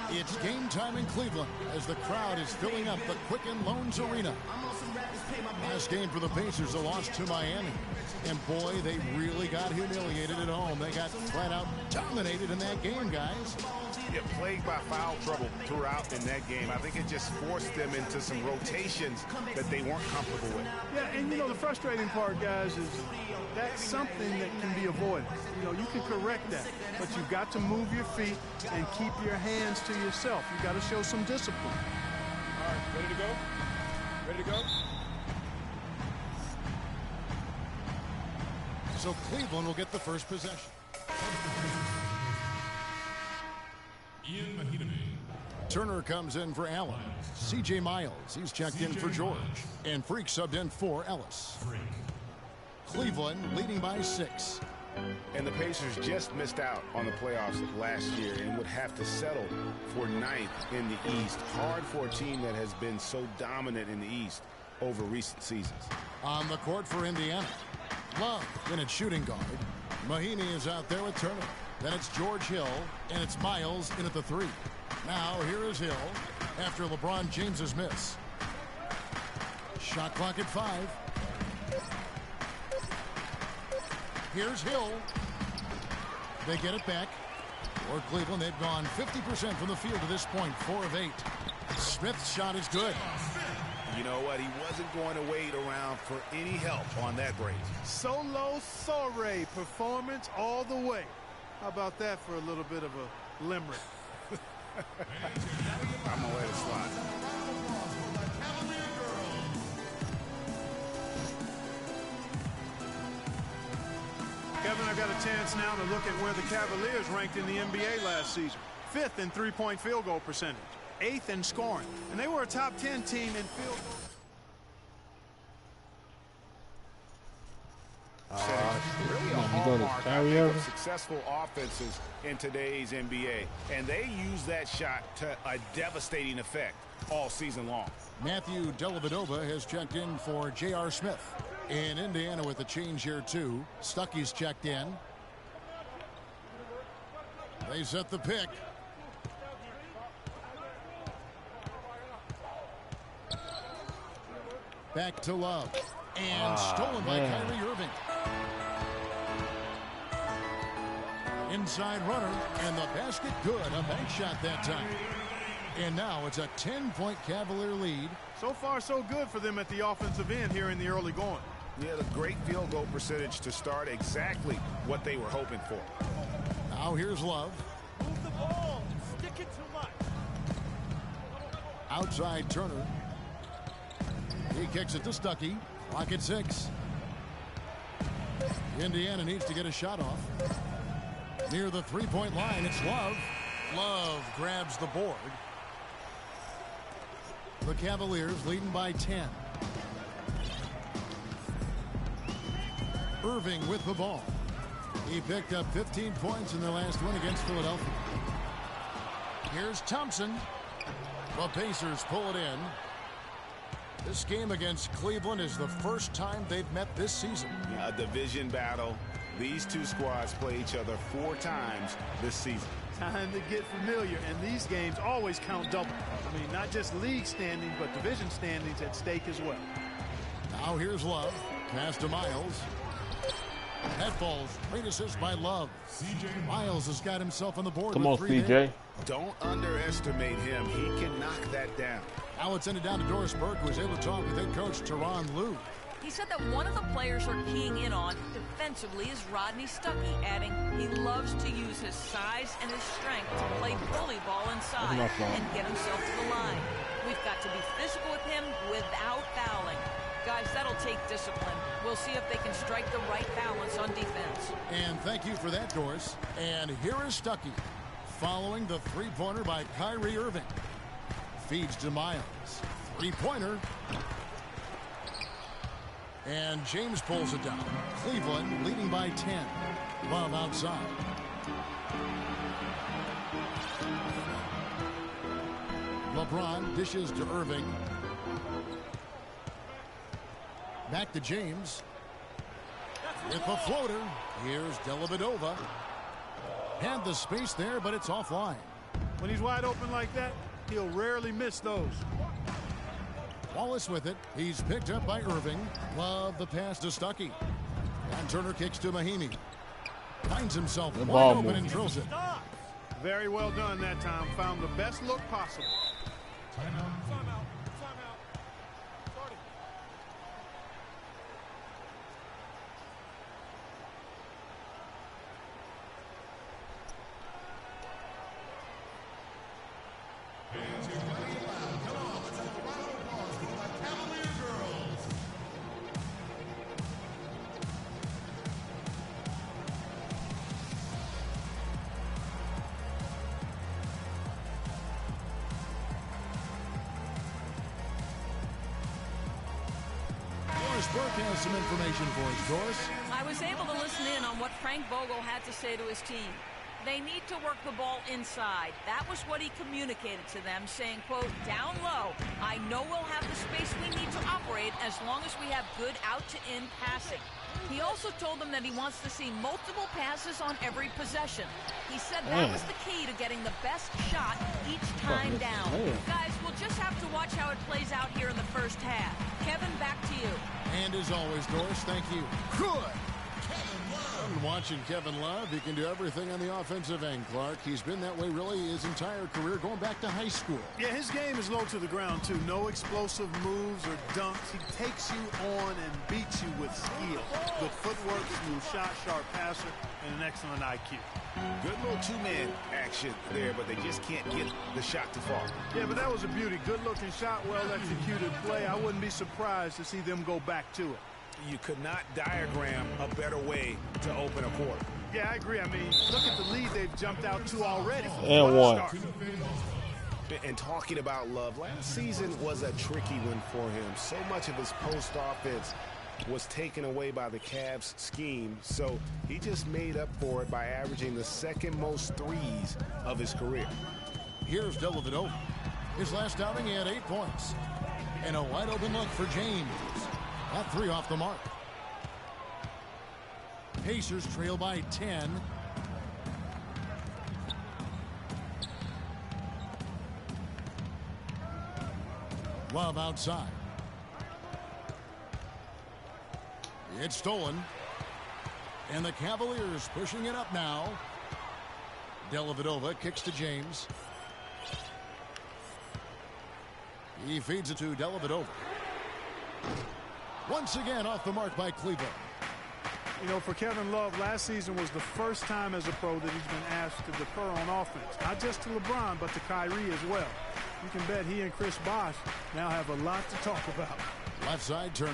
It's game time in Cleveland as the crowd is filling up the Quicken Loans Arena. Last game for the Pacers, a loss to Miami. And boy, they really got humiliated at home. They got flat out dominated in that game, guys. Yeah, plagued by foul trouble throughout in that game. I think it just forced them into some rotations that they weren't comfortable with. Yeah, and you know, the frustrating part, guys, is that's something that can be avoided. You know, you can correct that, but you've got to move your feet and keep your hands to yourself. You've got to show some discipline. All right, ready to go? Ready to go? So Cleveland will get the first possession. Turner comes in for Allen. C.J. Miles, he's checked in for George. And Freak subbed in for Ellis. Cleveland leading by 6. And the Pacers just missed out on the playoffs last year and would have to settle for 9th in the East. Hard for a team that has been so dominant in the East over recent seasons. On the court for Indiana. Love in at shooting guard. Mahinmi is out there with Turner. Then it's George Hill, and it's Miles in at the 3. Now here is Hill after LeBron James's miss. Shot clock at 5. Here's Hill. They get it back. For Cleveland, they've gone 50% from the field to this point, 4 of 8. Smith's shot is good. You know what? He wasn't going to wait around for any help on that break. Solo soiree performance all the way. How about that for a little bit of a limerick? I'm going to let it slide. Kevin, I've got a chance now to look at where the Cavaliers ranked in the NBA last season. 5th in three-point field goal percentage. 8th in scoring. And they were a top 10 team in field goal. Really a hallmark, I think, of successful offenses in today's NBA. And they use that shot to a devastating effect all season long. Matthew Dellavedova has checked in for J.R. Smith. In Indiana with a change here, too. Stuckey's checked in. They set the pick. Back to Love. And stolen by Kyrie Irving. Inside runner, and the basket good. A bank shot that time. And now it's a 10-point Cavalier lead. So far, so good for them at the offensive end here in the early going. Yeah, the great field goal percentage to start, exactly what they were hoping for. Now here's Love. Move the ball. Stick it too much. Outside Turner. He kicks it to Stuckey. Clock at 6. Indiana needs to get a shot off. Near the three-point line, it's Love. Love grabs the board. The Cavaliers leading by 10. Irving with the ball. He picked up 15 points in their last win against Philadelphia. Here's Thompson. The Pacers pull it in. This game against Cleveland is the first time they've met this season. A division battle. These two squads play each other 4 times this season. Time to get familiar, and these games always count double. I mean, not just league standings, but division standings at stake as well. Now here's Love. Pass to Miles. That falls. Great assist by Love. Miles has got himself on the board. Come on, CJ. Don't underestimate him. He can knock that down. Now it's ended down to Doris Burke, who was able to talk with head coach Teron Lue. He said that one of the players are keying in on defensively is Rodney Stuckey, adding he loves to use his size and his strength to play bully ball inside and get himself to the line. We've got to be physical with him without fouling. Guys, that'll take discipline. We'll see if they can strike the right balance on defense. And thank you for that, Doris. And here is Stuckey, following the three-pointer by Kyrie Irving. Feeds to Miles. Three-pointer. And James pulls it down. Cleveland leading by 10. Love outside. LeBron dishes to Irving. Back to James. With the floater, here's Dellavedova. Had the space there, but it's offline. When he's wide open like that, he'll rarely miss those. Wallace with it. He's picked up by Irving. Love the pass to Stuckey. And Turner kicks to Mahinmi. Finds himself wide open and drills it. Very well done that time. Found the best look possible. Burke has some information for us, Doris. I was able to listen in on what Frank Vogel had to say to his team. They need to work the ball inside. That was what he communicated to them, saying, quote, down low, I know we'll have the space we need to operate as long as we have good out-to-in passing. He also told them that he wants to see multiple passes on every possession. He said that was the key to getting the best shot each time down. Guys, we'll just have to watch how it plays out here in the first half. Kevin, back to you. And as always, Doris, thank you. Good. And watching Kevin Love, he can do everything on the offensive end, Clark. He's been that way really his entire career, going back to high school. Yeah, his game is low to the ground, too. No explosive moves or dunks. He takes you on and beats you with skill. Good footwork, smooth shot, sharp passer, and an excellent IQ. Good little two-man action there, but they just can't get the shot to fall. Yeah, but that was a beauty. Good-looking shot, well-executed play. I wouldn't be surprised to see them go back to it. You could not diagram a better way to open a quarter. Yeah, I agree. I mean, look at the lead they've jumped out to already. And one. And talking about Love, last season was a tricky one for him. So much of his post offense was taken away by the Cavs scheme, so he just made up for it by averaging the second most threes of his career. Here's Dellavedova. His last outing, he had 8 points. And a wide open look for James. That 3 off the mark. Pacers trail by 10. Love outside. It's stolen. And the Cavaliers pushing it up now. Dellavedova kicks to James. He feeds it to Dellavedova. Once again off the mark by Cleveland. You know, for Kevin Love, last season was the first time as a pro that he's been asked to defer on offense. Not just to LeBron, but to Kyrie as well. You can bet he and Chris Bosh now have a lot to talk about. Left side, Turner.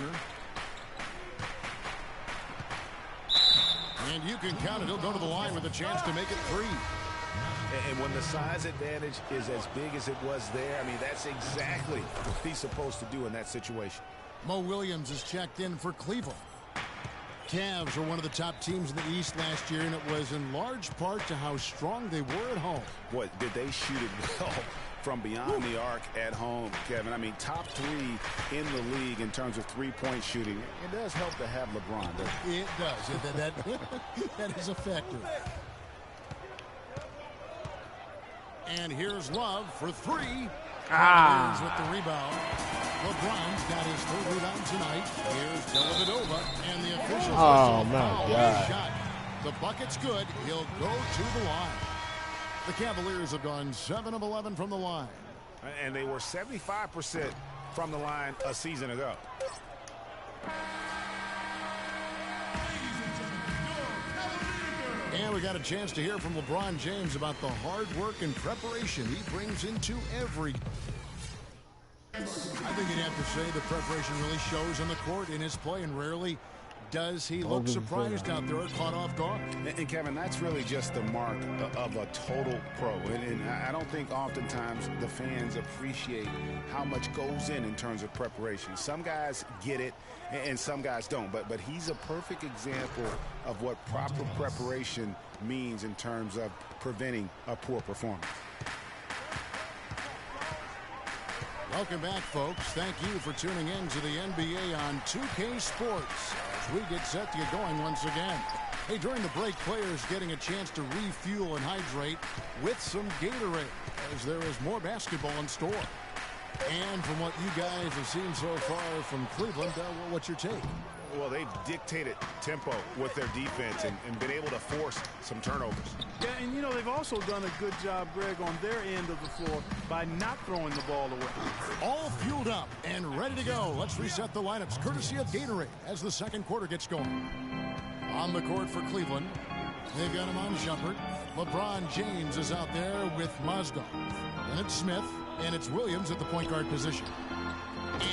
And you can count it. He'll go to the line with a chance to make it 3. And when the size advantage is as big as it was there, I mean, that's exactly what he's supposed to do in that situation. Mo Williams is checked in for Cleveland. Cavs were one of the top teams in the East last year, and it was in large part to how strong they were at home. What, did they shoot it well from beyond the arc at home, Kevin? I mean, top 3 in the league in terms of three-point shooting. It does help to have LeBron, doesn't it? It does. That is effective. And here's Love for 3. Cavaliers with the rebound. LeBron's got his 3rd rebound tonight. Here's Dellavedova, and the officials. Oh, my God. Shot. The bucket's good. He'll go to the line. The Cavaliers have gone 7 of 11 from the line. And they were 75% from the line a season ago. And we got a chance to hear from LeBron James about the hard work and preparation he brings into every. I think you'd have to say the preparation really shows on the court in his play, and rarely does he look surprised out there or caught off guard. And Kevin, that's really just the mark of a total pro. And I don't think oftentimes the fans appreciate how much goes in terms of preparation. Some guys get it and some guys don't. But he's a perfect example of what proper preparation means in terms of preventing a poor performance. Welcome back, folks. Thank you for tuning in to the NBA on 2K Sports as we get set to get going once again. Hey, during the break, players getting a chance to refuel and hydrate with some Gatorade, as there is more basketball in store. And from what you guys have seen so far from Cleveland, what's your take? Well, they've dictated tempo with their defense and been able to force some turnovers. Yeah, and, you know, they've also done a good job, Greg, on their end of the floor by not throwing the ball away. All fueled up and ready to go. Let's reset the lineups, courtesy of Gatorade, as the second quarter gets going. On the court for Cleveland, they've got him on Shumpert. LeBron James is out there with Mozgov. And it's Smith, and it's Williams at the point guard position.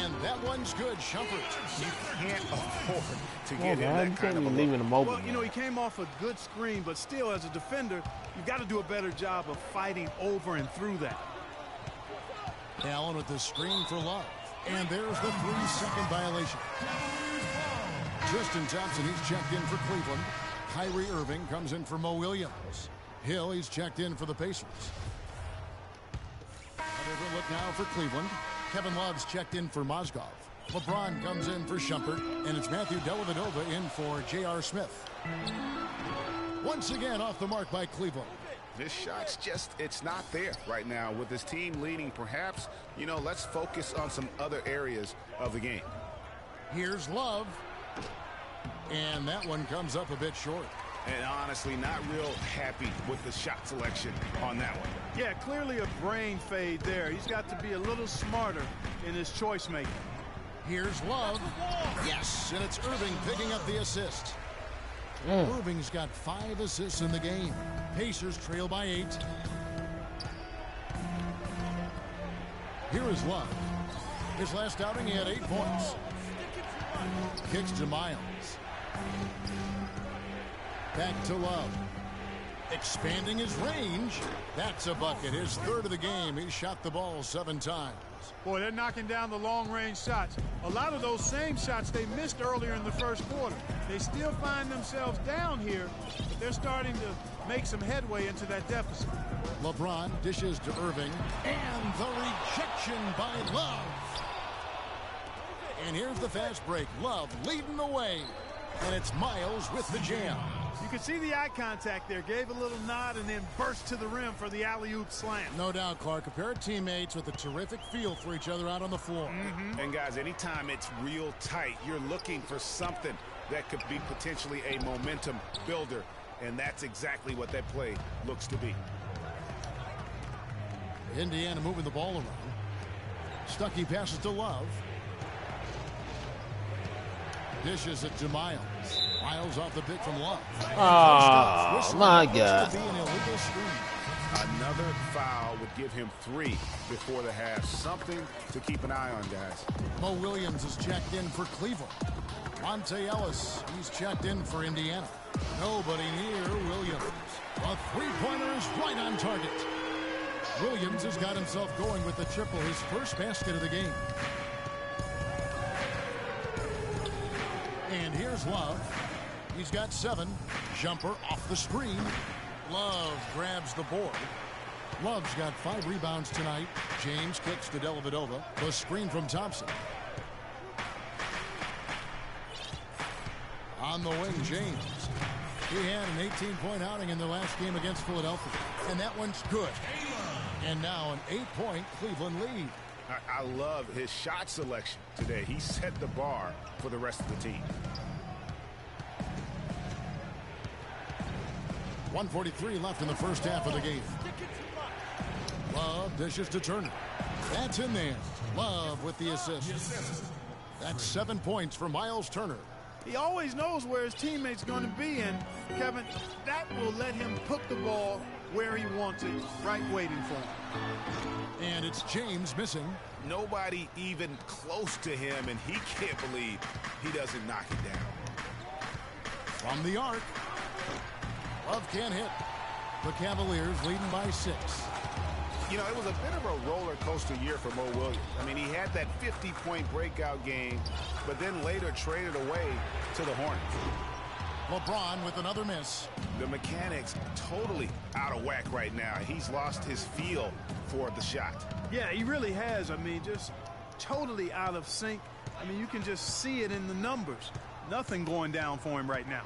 And that one's good, Shumpert. You can't afford to get him that kind of a leaving him open. Well, you know, he came off a good screen, but still, as a defender, you've got to do a better job of fighting over and through that. Allen with the screen for Love. And there's the 3-second violation. Tristan Thompson, he's checked in for Cleveland. Kyrie Irving comes in for Mo Williams. Hill, he's checked in for the Pacers. Another look now for Cleveland. Kevin Love's checked in for Mozgov. LeBron comes in for Shumpert, and it's Matthew Dellavedova in for J.R. Smith. Once again off the mark by Cleveland. This shot's just, it's not there right now. With this team leading, perhaps, you know, let's focus on some other areas of the game. Here's Love. And that one comes up a bit short. And honestly, not real happy with the shot selection on that one. Yeah, clearly a brain fade there. He's got to be a little smarter in his choice making. Here's Love. Yes, and it's Irving picking up the assist. Irving's got 5 assists in the game. Pacers trail by 8. Here is Love. His last outing, he had 8 points. Kicks to Miles. Back to Love. Expanding his range. That's a bucket. His 3rd of the game. He shot the ball 7 times. Boy, they're knocking down the long-range shots. A lot of those same shots they missed earlier in the first quarter. They still find themselves down here, but they're starting to make some headway into that deficit. LeBron dishes to Irving. And the rejection by Love. And here's the fast break. Love leading the way. And it's Miles with the jam. You can see the eye contact there. Gave a little nod and then burst to the rim for the alley-oop slam. No doubt, Clark. A pair of teammates with a terrific feel for each other out on the floor. And guys, anytime it's real tight, you're looking for something that could be potentially a momentum builder. And that's exactly what that play looks to be. Indiana moving the ball around. Stuckey passes to Love. Dishes it to Miles. Miles off the pick from Love. Oh, my God. Another foul would give him 3 before the half. Something to keep an eye on, guys. Mo Williams is checked in for Cleveland. Monte Ellis, he's checked in for Indiana. Nobody near Williams. A 3-pointer is right on target. Williams has got himself going with the triple, his first basket of the game. And here's Love. He's got 7. Jumper off the screen. Love grabs the board. Love's got 5 rebounds tonight. James kicks to Dellavedova. The screen from Thompson. On the wing, James. He had an 18-point outing in the last game against Philadelphia. And that one's good. And now an 8-point Cleveland lead. I love his shot selection today. He set the bar for the rest of the team. 1:43 left in the first half of the game. Love dishes to Turner. That's in there. Love with the assist. That's 7 points for Miles Turner. He always knows where his teammate's going to be, and Kevin, that will let him put the ball where he wants it, right waiting for him. And it's James missing. Nobody even close to him, and he can't believe he doesn't knock it down. From the arc. Love can't hit. The Cavaliers leading by 6. You know, it was a bit of a roller coaster year for Mo Williams. I mean, he had that 50-point breakout game, but then later traded away to the Hornets. LeBron with another miss. The mechanics totally out of whack right now. He's lost his feel for the shot. Yeah, he really has. I mean, just totally out of sync. I mean, you can just see it in the numbers. Nothing going down for him right now.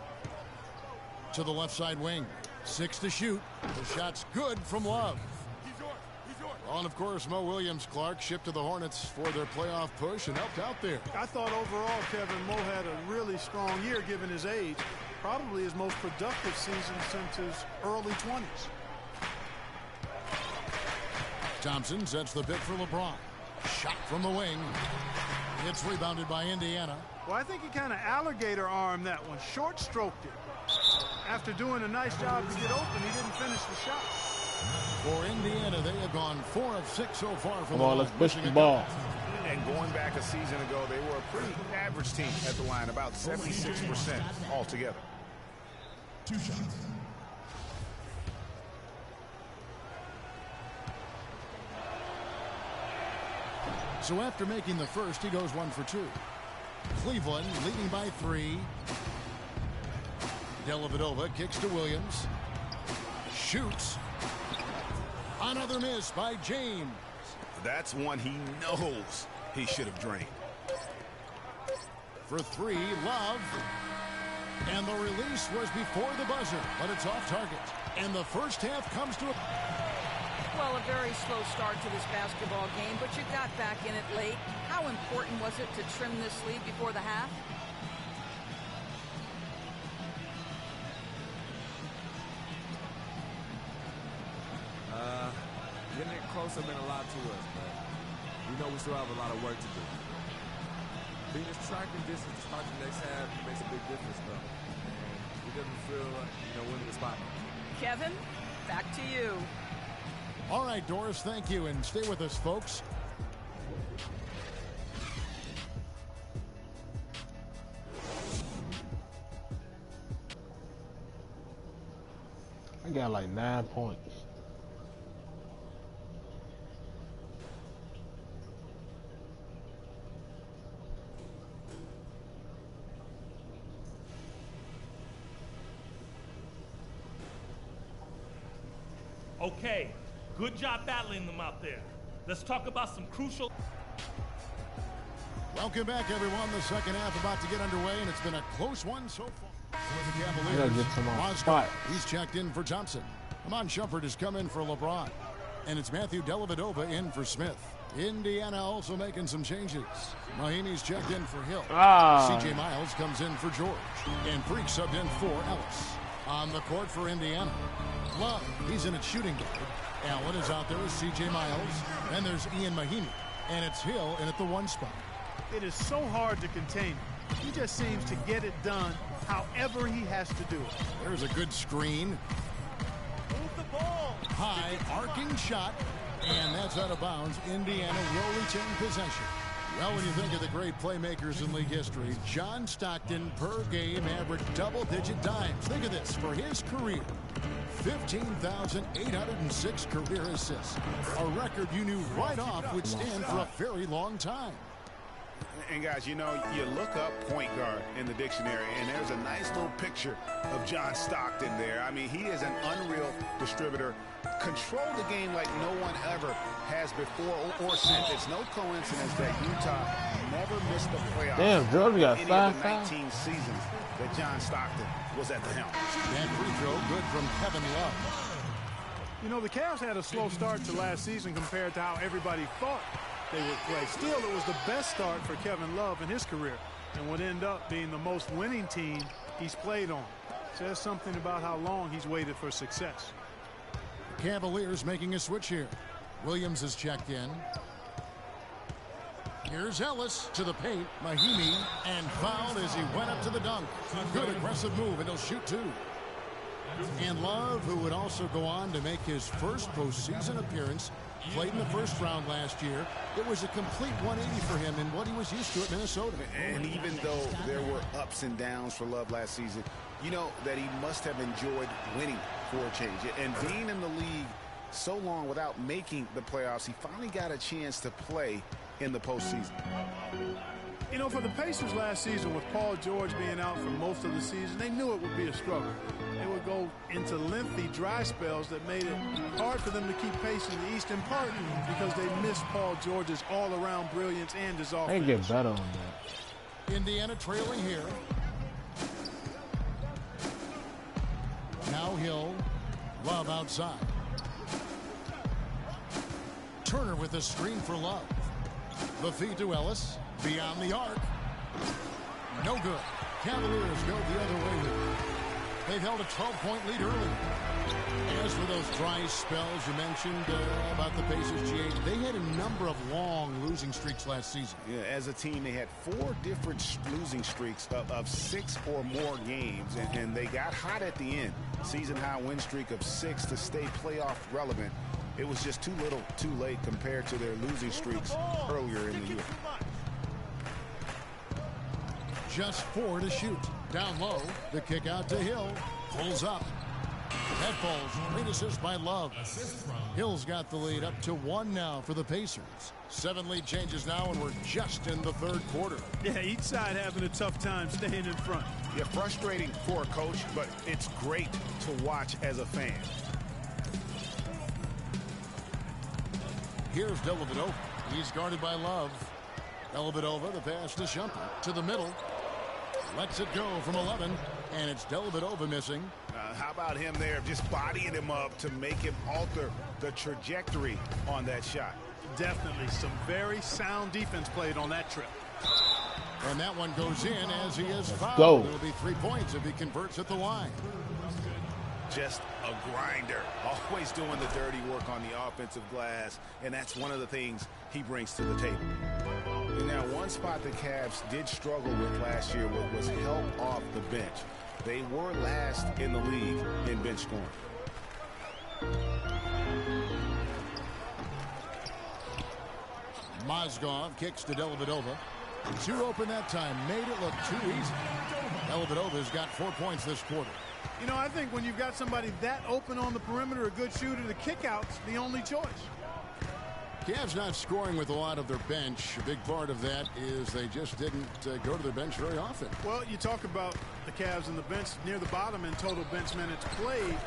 to the left side wing. 6 to shoot. The shot's good from Love. Well, and of course, Mo Williams, Clark, shipped to the Hornets for their playoff push and helped out there. I thought overall, Kevin, Mo had a really strong year given his age. Probably his most productive season since his early 20s. Thompson sets the pick for LeBron. Shot from the wing. It's rebounded by Indiana. Well, I think he kind of alligator armed that one. Short stroked it. After doing a nice job to get open, he didn't finish the shot. For Indiana, they have gone 4 of 6 so far from Come on, let's push the ball. And going back a season ago, they were a pretty average team at the line, about 76% altogether. 2 shots. So after making the first, he goes 1 for 2. Cleveland leading by 3. Dellavedova kicks to Williams. Shoots. Another miss by James. That's one he knows he should have drained. For 3, Love. And the release was before the buzzer, but it's off target. And the first half comes to a... Well, a very slow start to this basketball game, but you got back in it late. How important was it to trim this lead before the half? Getting it closer meant a lot to us, but we know we still have a lot of work to do. Being this striking distance to start the next half makes a big difference, though. And we didn't feel like, winning the spot. Kevin, back to you. All right, Doris, thank you, and stay with us, folks. I got like 9 points. Okay, good job battling them out there. Let's talk about some crucial... Welcome back, everyone. The second half about to get underway, and it's been a close one so far. For the Cavaliers, get some on Mozgov, he's checked in for Thompson. Amon Shumpert has come in for LeBron. And it's Matthew Dellavedova in for Smith. Indiana also making some changes. Mahimi's checked in for Hill. C.J. Miles comes in for George. And Freak subbed in for Ellis. On the court for Indiana, Love, he's in at shooting guard. Allen is out there with C.J. Miles. Then there's Ian Mahimi. And it's Hill in at the 1 spot. It is so hard to contain him. He just seems to get it done however he has to do it. There's a good screen. Move the ball. High arcing shot. And that's out of bounds. Indiana will retain possession. Well, when you think of the great playmakers in league history, John Stockton per game averaged double-digit dimes. Think of this. For his career, 15,806 career assists. A record you knew right off would stand for a very long time. And guys, you look up point guard in the dictionary, and there's a nice little picture of John Stockton there. I mean, he is an unreal distributor. Control the game like no one ever has before or since. It's no coincidence that Utah never missed the playoffs. Damn, Jordan got any 5 of the 19 seasons that John Stockton was at the helm. That free throw good from Kevin Love. The Cavs had a slow start to last season compared to how everybody thought they would play. Still, it was the best start for Kevin Love in his career and would end up being the most winning team he's played on. Says something about how long he's waited for success. Cavaliers making a switch here. Williams is checked in. Here's Ellis to the paint. Mahimi, and fouled as he went up to the dunk. Good aggressive move, and he'll shoot 2. And Love, who would also go on to make his first postseason appearance, played in the first round last year. It was a complete 180 for him in what he was used to at Minnesota. And even though there were ups and downs for Love last season, that he must have enjoyed winning for a change. And being in the league so long without making the playoffs, he finally got a chance to play in the postseason. For the Pacers last season, with Paul George being out for most of the season, they knew it would be a struggle. They would go into lengthy dry spells that made it hard for them to keep pace in the East, in part because they missed Paul George's all-around brilliance and his offense. They get better on that. Indiana trailing here. Now Hill. Love outside. Turner with a screen for Love. The feed to Ellis. Beyond the arc. No good. Cavaliers go the other way with it. They've held a 12-point lead early. As for those dry spells you mentioned about the Pacers, G8, they had a number of long losing streaks last season. Yeah, as a team, they had 4 different losing streaks of 6 or more games, and they got hot at the end. Season-high win streak of 6 to stay playoff relevant. It was just too little, too late compared to their losing streaks earlier in the year. Just 4 to shoot. Down low, the kick out to Hill. Pulls up. That falls. Great assist by Love. Hill's got the lead up to 1 now for the Pacers. 7 lead changes now, and we're just in the third quarter. Yeah, each side having a tough time staying in front. Yeah, frustrating for a coach, but it's great to watch as a fan. Here's Dellavedova. He's guarded by Love. Dellavedova, the pass to Shumpert. To the middle. Lets it go from 11, and it's Dellavedova missing. How about him there, just bodying him up to make him alter the trajectory on that shot? Definitely some very sound defense played on that trip. And that one goes in as he is fouled. Go. It'll be 3 points if he converts at the line. Just a grinder, always doing the dirty work on the offensive glass, and that's one of the things he brings to the table. And now, one spot the Cavs did struggle with last year was help off the bench. They were last in the league in bench scoring. Mozgov kicks to Dellavedova. 2 open that time. Made it look too easy. Dellavedova's got 4 points this quarter. You know, I think when you've got somebody that open on the perimeter, a good shooter, the kick-out's the only choice. Cavs not scoring with a lot of their bench. A big part of that is they just didn't go to their bench very often. Well, you talk about the Cavs and the bench near the bottom in total bench minutes played.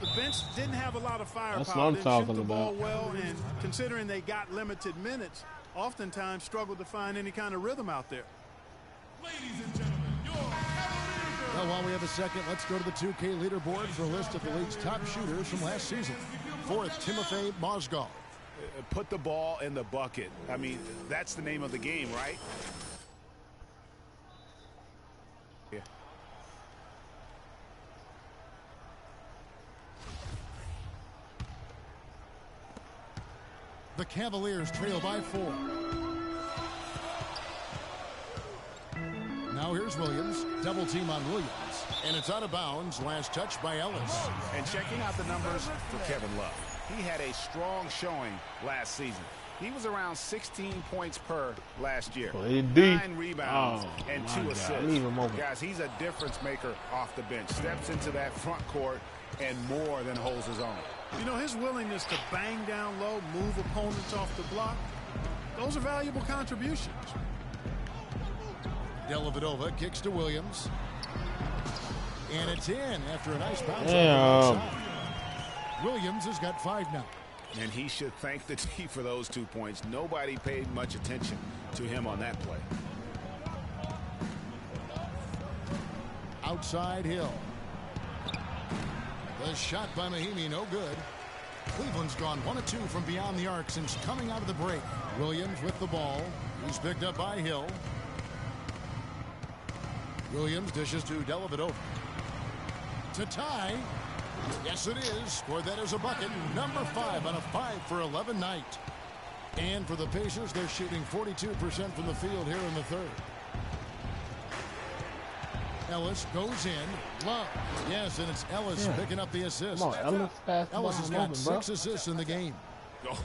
The bench didn't have a lot of firepower. That's what I'm didn't talking shoot the ball about. well, and considering they got limited minutes, oftentimes struggled to find any kind of rhythm out there. Ladies and gentlemen, your Cavaliers. Well, while we have a second, let's go to the 2K leaderboard for a list of the league's top shooters from last season. 4th, Timofey Mozgov. Put the ball in the bucket. I mean, that's the name of the game, right? Yeah. The Cavaliers trail by 4. Now here's Williams. Double team on Williams. And it's out of bounds. Last touch by Ellis. And checking out the numbers for Kevin Love. He had a strong showing last season. He was around 16 points per last year. 9 rebounds and 2 assists. Guys, he's a difference maker off the bench. Steps into that front court and more than holds his own. You know, his willingness to bang down low, move opponents off the block, those are valuable contributions. Dellavedova kicks to Williams. And it's in after a nice bounce. Williams has got 5 now. And he should thank the team for those 2 points. Nobody paid much attention to him on that play. Outside Hill. The shot by Mahinmi, no good. Cleveland's gone 1 of 2 from beyond the arc since coming out of the break. Williams with the ball. He's picked up by Hill. Williams dishes to Dellavedova. To tie. Yes, it is. Scored that as a bucket. Number 5 on a 5 for 11 night. And for the Pacers, they're shooting 42% from the field here in the third. Ellis goes in. Love. Yes, and it's Ellis picking up the assist. Come on, Ellis. Ellis has got 6 assists in the game.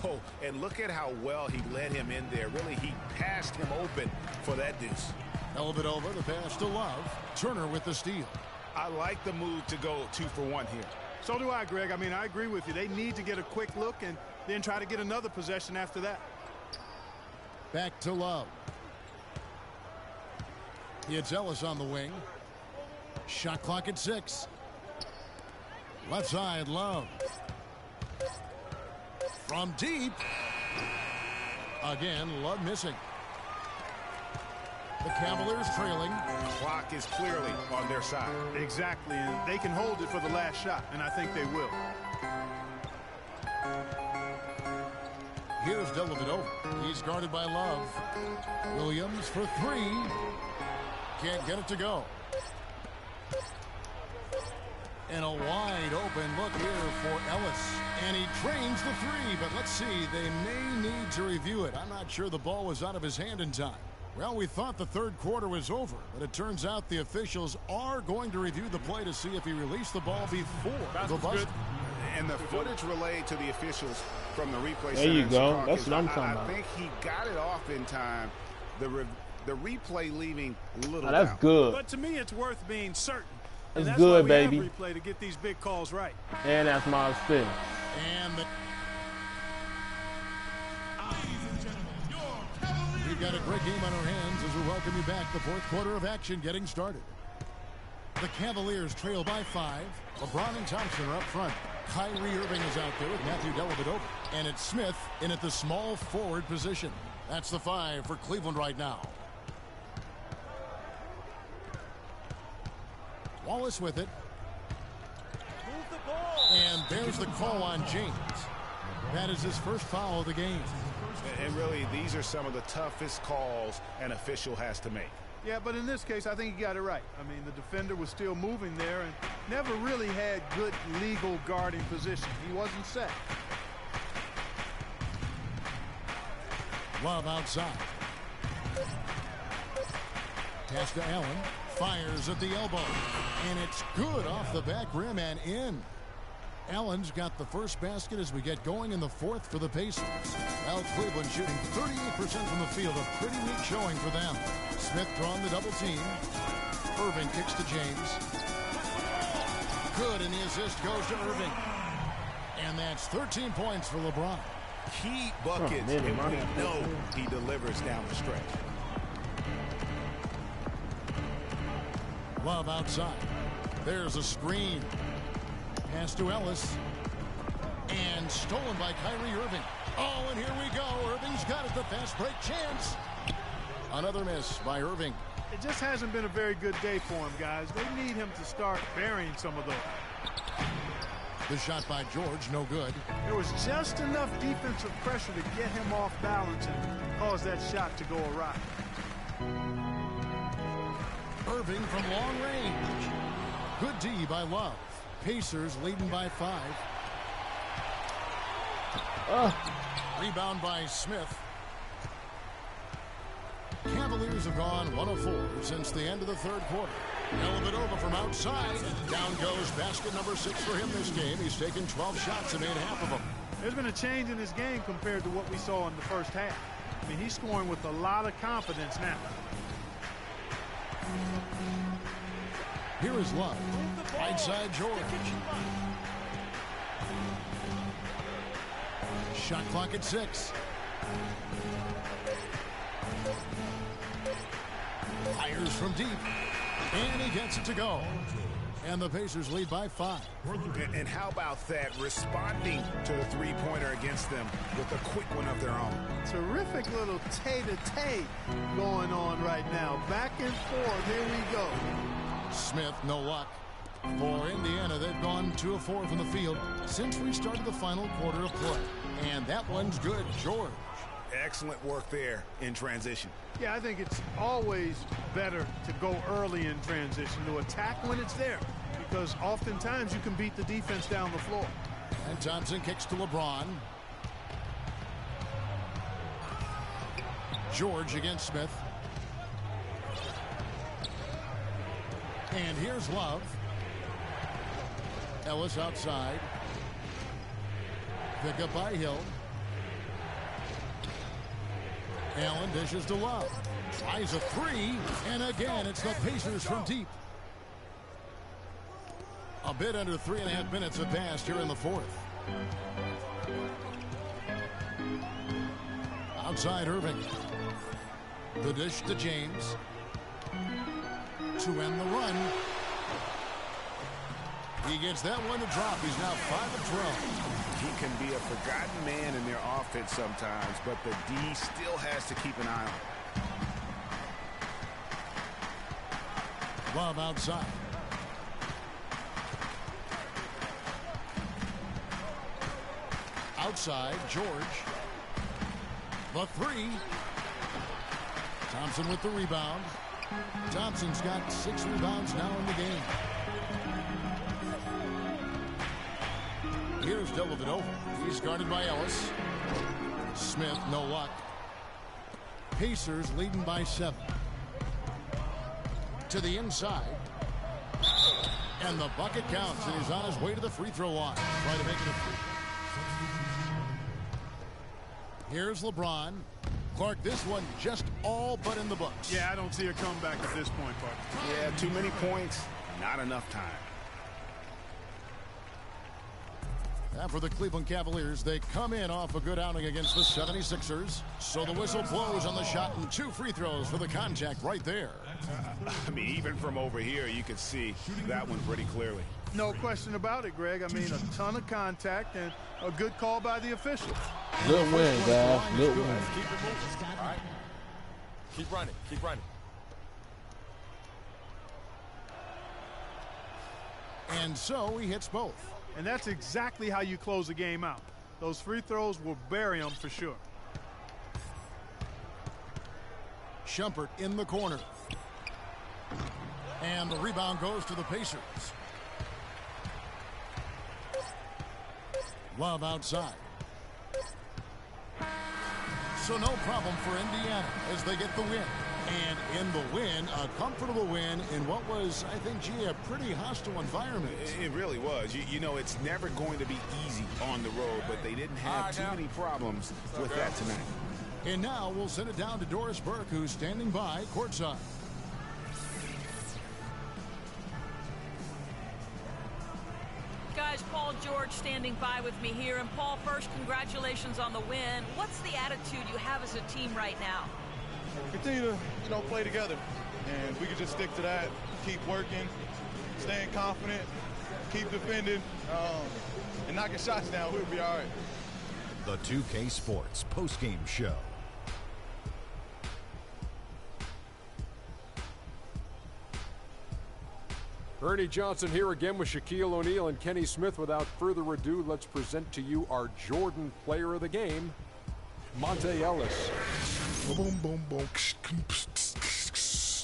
Oh, and look at how well he led him in there. Really, he passed him open for that deuce. Dellavedova, the pass to Love. Turner with the steal. I like the move to go 2 for 1 here. So do I, Greg. I mean, I agree with you. They need to get a quick look and then try to get another possession after that. Back to Love. It's Ellis on the wing. Shot clock at 6. Left side, Love. From deep. Again, Love missing. The Cavaliers trailing. Clock is clearly on their side. Exactly, and they can hold it for the last shot, and I think they will. Here's Dellavedova. He's guarded by Love. Williams for three. Can't get it to go. And a wide open look here for Ellis. And he trains the three, but let's see. They may need to review it. I'm not sure the ball was out of his hand in time. Well, we thought the third quarter was over, but it turns out the officials are going to review the play to see if he released the ball before the buzzer. And the footage relayed to the officials from the replay there you go. That's what I'm talking about. I think he got it off in time. The replay leaving a little that's doubt. good. But to me, it's worth being certain. It's that's good, why we baby. have replay to get these big calls right. And that's my spin. And we've got a great game on our hands as we welcome you back. The fourth quarter of action getting started. The Cavaliers trail by 5. LeBron and Thompson are up front. Kyrie Irving is out there with Matthew Dellavedova. And it's Smith in at the small forward position. That's the 5 for Cleveland right now. Wallace with it. Move the ball. And there's the call on James. That is his first foul of the game. And really, these are some of the toughest calls an official has to make. Yeah, but in this case, I think he got it right. I mean, the defender was still moving there and never really had good legal guarding position. He wasn't set. Love outside. Pass to Allen. Fires at the elbow. And it's good off the back rim and in. Allen's got the first basket as we get going in the fourth for the Pacers. Well, Cleveland shooting 38% from the field. A pretty weak showing for them. Smith drawn the double team. Irving kicks to James. Good, and the assist goes to Irving. And that's 13 points for LeBron. Key buckets, and we know he delivers down the stretch. Love outside. There's a screen. Pass to Ellis. And stolen by Kyrie Irving. Oh, and here we go. Irving's got it. The fast break chance. Another miss by Irving. It just hasn't been a very good day for him, guys. They need him to start burying some of those. The shot by George, no good. There was just enough defensive pressure to get him off balance and cause that shot to go awry. Irving from long range. Good D by Love. Pacers leading by 5. Rebound by Smith. Cavaliers have gone 1 of 4 since the end of the third quarter. Dellavedova from outside. Down goes basket number 6 for him this game. He's taken 12 shots and made half of them. There's been a change in his game compared to what we saw in the first half. I mean, he's scoring with a lot of confidence now. Here is Love. Right side George. Shot clock at 6. Fires from deep. And he gets it to go. And the Pacers lead by 5. And how about that? Responding to the three-pointer against them with a quick one of their own. Terrific little tay-to-tay going on right now. Back and forth. Here we go. Smith, no luck. For Indiana, they've gone 2 of 4 from the field since we started the final quarter of play. And that one's good. George. Excellent work there in transition. Yeah, I think it's always better to go early in transition, to attack when it's there, because oftentimes you can beat the defense down the floor. And Thompson kicks to LeBron. George against Smith. And here's Love. Ellis outside. Pick up by Hill. Allen dishes to Love. Tries a 3. And again, it's the Pacers from deep. A bit under 3.5 minutes have passed here in the fourth. Outside Irving. The dish to James. To end the run. He gets that one to drop. He's now 5 of 12. He can be a forgotten man in their offense sometimes, but the D still has to keep an eye on him. Love outside. Outside, George. The three. Thompson with the rebound. Thompson's got 6 rebounds now in the game. Here's Dellavedova. He's guarded by Ellis. Smith, no luck. Pacers leading by 7. To the inside. And the bucket counts, and he's on his way to the free throw line. Try to make it a free. Here's LeBron. Clark, this one just all but in the books. Yeah, I don't see a comeback at this point, Clark. Yeah, too many points, not enough time. And for the Cleveland Cavaliers, they come in off a good outing against the 76ers. So the whistle blows on the shot and 2 free throws for the contact right there. I mean, even from over here, you can see that one pretty clearly. No question about it, Greg. I mean, a ton of contact and a good call by the official. Good win, guys. Good win. Keep it moving. All right. Keep running. Keep running. And so he hits both. And that's exactly how you close a game out. Those free throws will bury them for sure. Shumpert in the corner. And the rebound goes to the Pacers. Love outside. So no problem for Indiana as they get the win. And in the win, a comfortable win in what was, I think, gee, a pretty hostile environment. It really was. You know, it's never going to be easy on the road, but they didn't have too many problems with that tonight. And now we'll send it down to Doris Burke, who's standing by courtside. Guys, Paul George standing by with me here. And Paul, first, congratulations on the win. What's the attitude you have as a team right now? Continue to, play together. And we can just stick to that, keep working, staying confident, keep defending, and knocking shots down. We'll be all right. The 2K Sports postgame show. Ernie Johnson here again with Shaquille O'Neal and Kenny Smith. Without further ado, let's present to you our Jordan player of the game, Monte Ellis. Boom, boom, boom.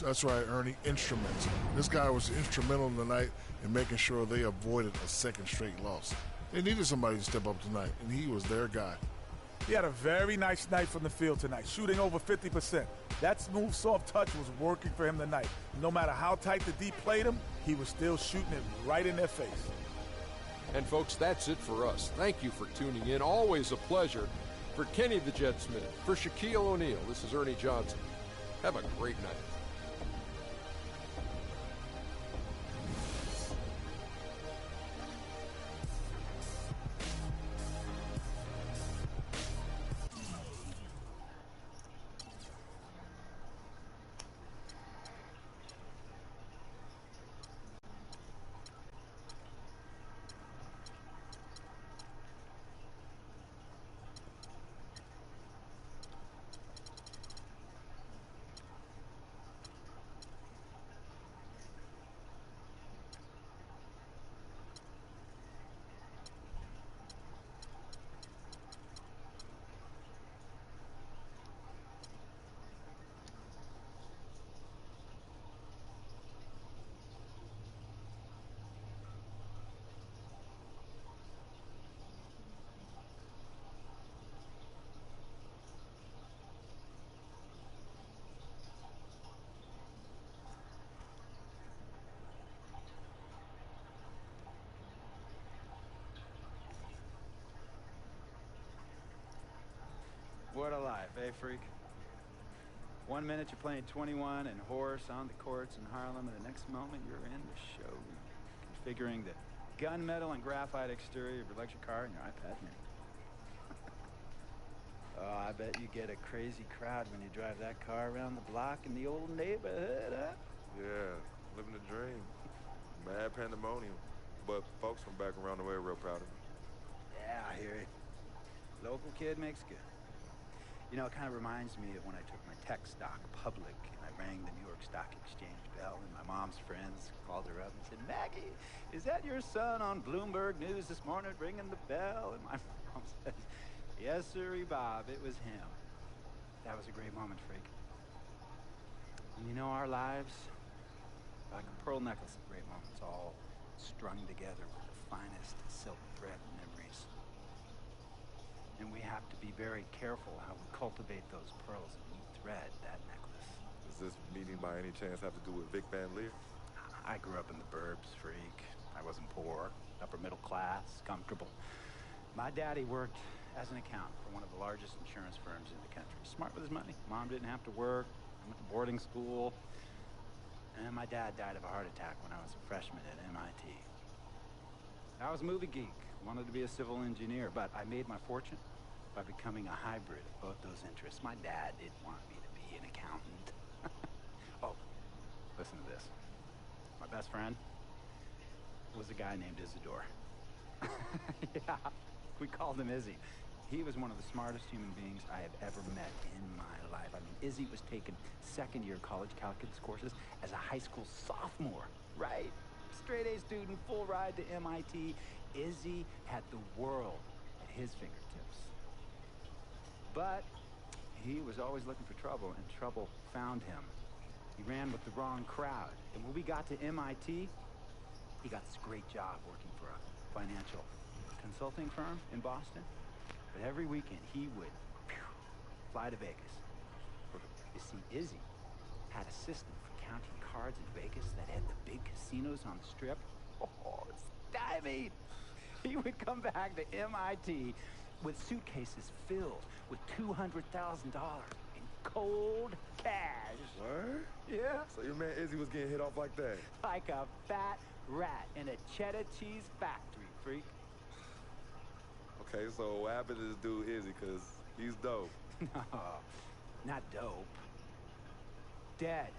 That's right, Ernie. Instruments. This guy was instrumental tonight in making sure they avoided a second straight loss. They needed somebody to step up tonight, and he was their guy. He had a very nice night from the field tonight, shooting over 50%. That smooth, soft touch was working for him tonight. No matter how tight the D played him, he was still shooting it right in their face. And folks, that's it for us. Thank you for tuning in. Always a pleasure. For Kenny the Jet Smith, for Shaquille O'Neal, this is Ernie Johnson. Have a great night. What a life, eh, freak? 1 minute you're playing 21 and horse on the courts in Harlem, and the next moment you're in the show, configuring the gunmetal and graphite exterior of your electric car in your iPad mini. Oh, I bet you get a crazy crowd when you drive that car around the block in the old neighborhood, huh? Yeah, living the dream. Mad pandemonium. But folks from back around the way are real proud of me. Yeah, I hear it. Local kid makes good. You know, it kind of reminds me of when I took my tech stock public and I rang the New York Stock Exchange bell, and my mom's friends called her up and said, Maggie, is that your son on Bloomberg News this morning ringing the bell? And my mom says, yes, sirree, Bob, it was him. That was a great moment, freak. And you know, our lives, like a pearl necklace of great moments, all strung together with the finest silk thread memories. And we have to be very careful how we cultivate those pearls and we thread that necklace. Does this meeting by any chance have to do with Vic Van Leer? I grew up in the burbs, freak. I wasn't poor, upper middle class, comfortable. My daddy worked as an accountant for one of the largest insurance firms in the country. Smart with his money. Mom didn't have to work. I went to boarding school. And my dad died of a heart attack when I was a freshman at MIT. I was a movie geek, wanted to be a civil engineer, but I made my fortune by becoming a hybrid of both those interests. My dad didn't want me to be an accountant. Oh, listen to this. My best friend was a guy named Isidore. Yeah, we called him Izzy. He was one of the smartest human beings I have ever met in my life. I mean, Izzy was taking second-year college calculus courses as a high school sophomore, right? Straight-A student, full ride to MIT. Izzy had the world at his fingertips. But he was always looking for trouble, and trouble found him. He ran with the wrong crowd. And when we got to MIT, he got this great job working for a financial consulting firm in Boston. But every weekend, he would fly to Vegas. You see, Izzy had a system for counting cards in Vegas that had the big casinos on the strip. Oh, stymied! He would come back to MIT with suitcases filled with $200,000 in cold cash. What? Yeah. So your man Izzy was getting hit off like that? Like a fat rat in a cheddar cheese factory, freak. Okay, so what happened to this dude Izzy? Because he's dope. No, not dope. Dead.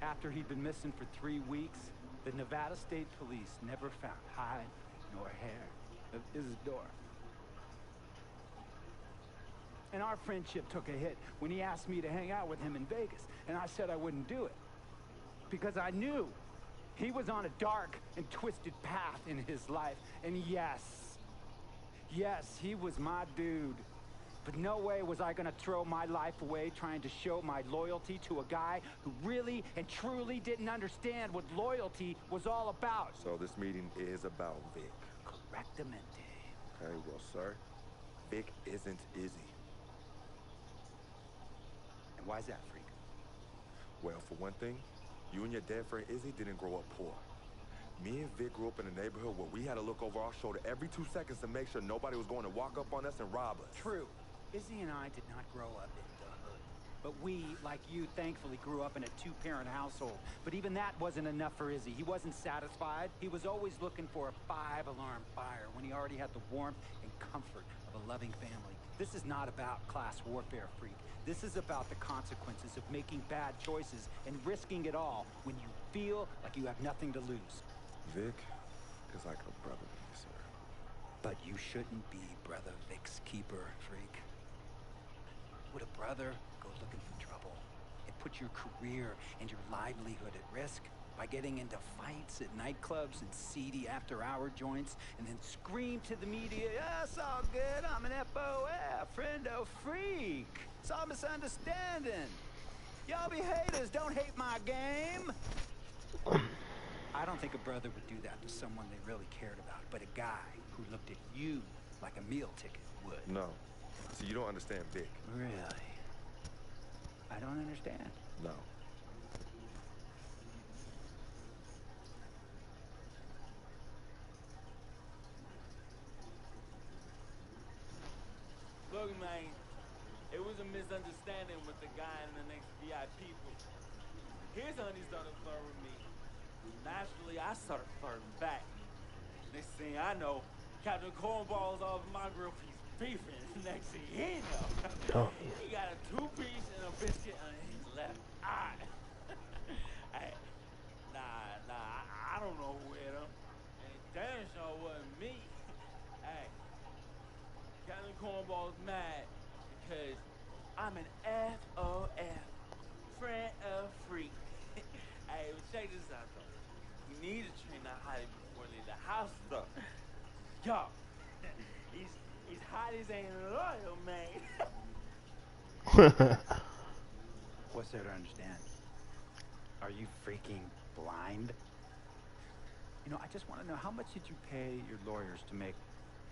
After he'd been missing for 3 weeks, the Nevada State Police never found hide nor hair of Isidore. And our friendship took a hit when he asked me to hang out with him in Vegas, and I said I wouldn't do it. Because I knew he was on a dark and twisted path in his life. And yes, he was my dude. But no way was I gonna throw my life away trying to show my loyalty to a guy who really and truly didn't understand what loyalty was all about. So this meeting is about Vic. Correctamente. Okay, well, sir, Vic isn't Izzy. And why's that, freak? Well, for one thing, you and your dead friend Izzy didn't grow up poor. Me and Vic grew up in a neighborhood where we had to look over our shoulder every 2 seconds to make sure nobody was going to walk up on us and rob us. True. Izzy and I did not grow up in the hood. But we, like you, thankfully grew up in a 2-parent household. But even that wasn't enough for Izzy. He wasn't satisfied. He was always looking for a 5-alarm fire when he already had the warmth and comfort of a loving family. This is not about class warfare, freak. This is about the consequences of making bad choices and risking it all when you feel like you have nothing to lose. Vic is like a brother to me, sir. But you shouldn't be Brother Vic's keeper, freak. Would a brother go looking for trouble and put your career and your livelihood at risk by getting into fights at nightclubs and seedy after-hour joints and then scream to the media, "Yeah, it's all good, I'm an FOF, friendo freak. It's all misunderstanding. Y'all be haters, don't hate my game." I don't think a brother would do that to someone they really cared about, but a guy who looked at you like a meal ticket would. No. See, you don't understand Vic. Really? I don't understand. No. Look, man, it was a misunderstanding with the guy in the next VIP booth. His honey started flirting with me. Naturally, I started flirting back. Next thing I know, Captain Cornball's off my grill piece beefing. Next thing he know, he got a 2-piece and a biscuit on his left eye. Hey, I don't know who hit him. And it damn sure wasn't me. Hey, Captain Cornball's mad because I'm an FOF friend a freak. Hey, well, check this out, though. You need to train that hottie before you leave the house, though. Yo, these hotties ain't loyal, man. What's there to understand? Are you freaking blind? You know, I just want to know, how much did you pay your lawyers to make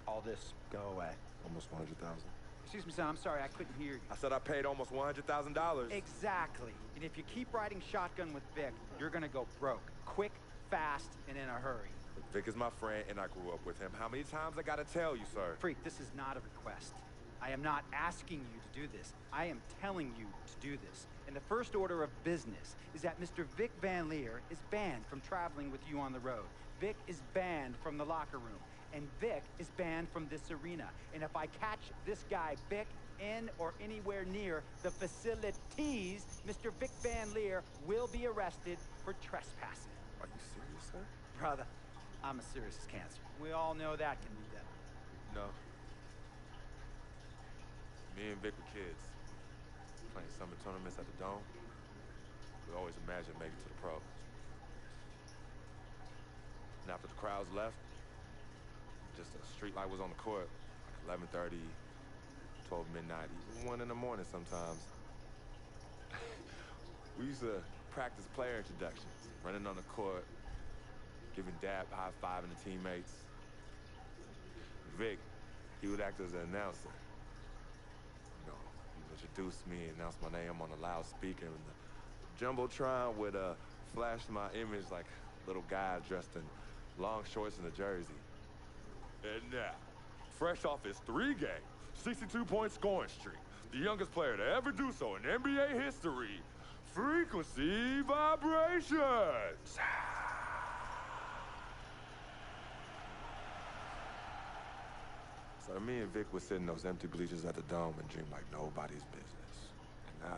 all this go away? Almost 100,000. Excuse me, son, I'm sorry, I couldn't hear you. I said I paid almost $100,000. Exactly. And if you keep riding shotgun with Vic, you're gonna go broke. Quick, fast, and in a hurry. Vic is my friend, and I grew up with him. How many times I gotta tell you, sir? Freak, this is not a request. I am not asking you to do this. I am telling you to do this. And the first order of business is that Mr. Vic Van Leer is banned from traveling with you on the road. Vic is banned from the locker room. And Vic is banned from this arena. And if I catch this guy, Vic, in or anywhere near the facilities, Mr. Vic Van Leer will be arrested for trespassing. Are you serious, sir? Brother, I'm as serious as cancer. We all know that can be done. No. Me and Vic were kids, playing summer tournaments at the Dome. We always imagined making it to the pros. And after the crowds left, just a street light was on the court, like 11:30, 12 midnight, even 1 in the morning sometimes. We used to practice player introductions, running on the court, giving dab, high-fiving the teammates. Vic, he would act as an announcer. You know, he would introduce me, announce my name on the loudspeaker, and the Jumbotron would flash my image like a little guy dressed in long shorts and a jersey. And now, fresh off his 3-game, 62-point scoring streak, the youngest player to ever do so in NBA history, Frequency Vibrations! So me and Vic would sit in those empty bleachers at the Dome and dream like nobody's business. And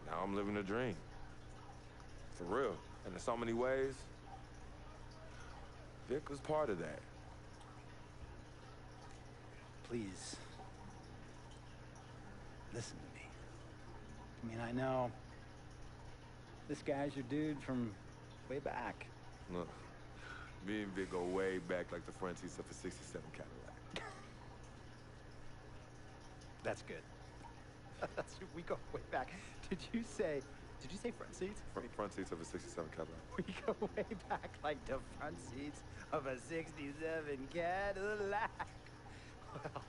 now I'm living a dream. For real. And in so many ways, Vic was part of that. Please, listen to me. I mean, I know this guy's your dude from way back. Look, me and Vic go way back like the front seats of a 67 Cadillac. That's good. We go way back. Did you say front seats? Front seats of a 67 Cadillac. We go way back like the front seats of a 67 Cadillac. Well,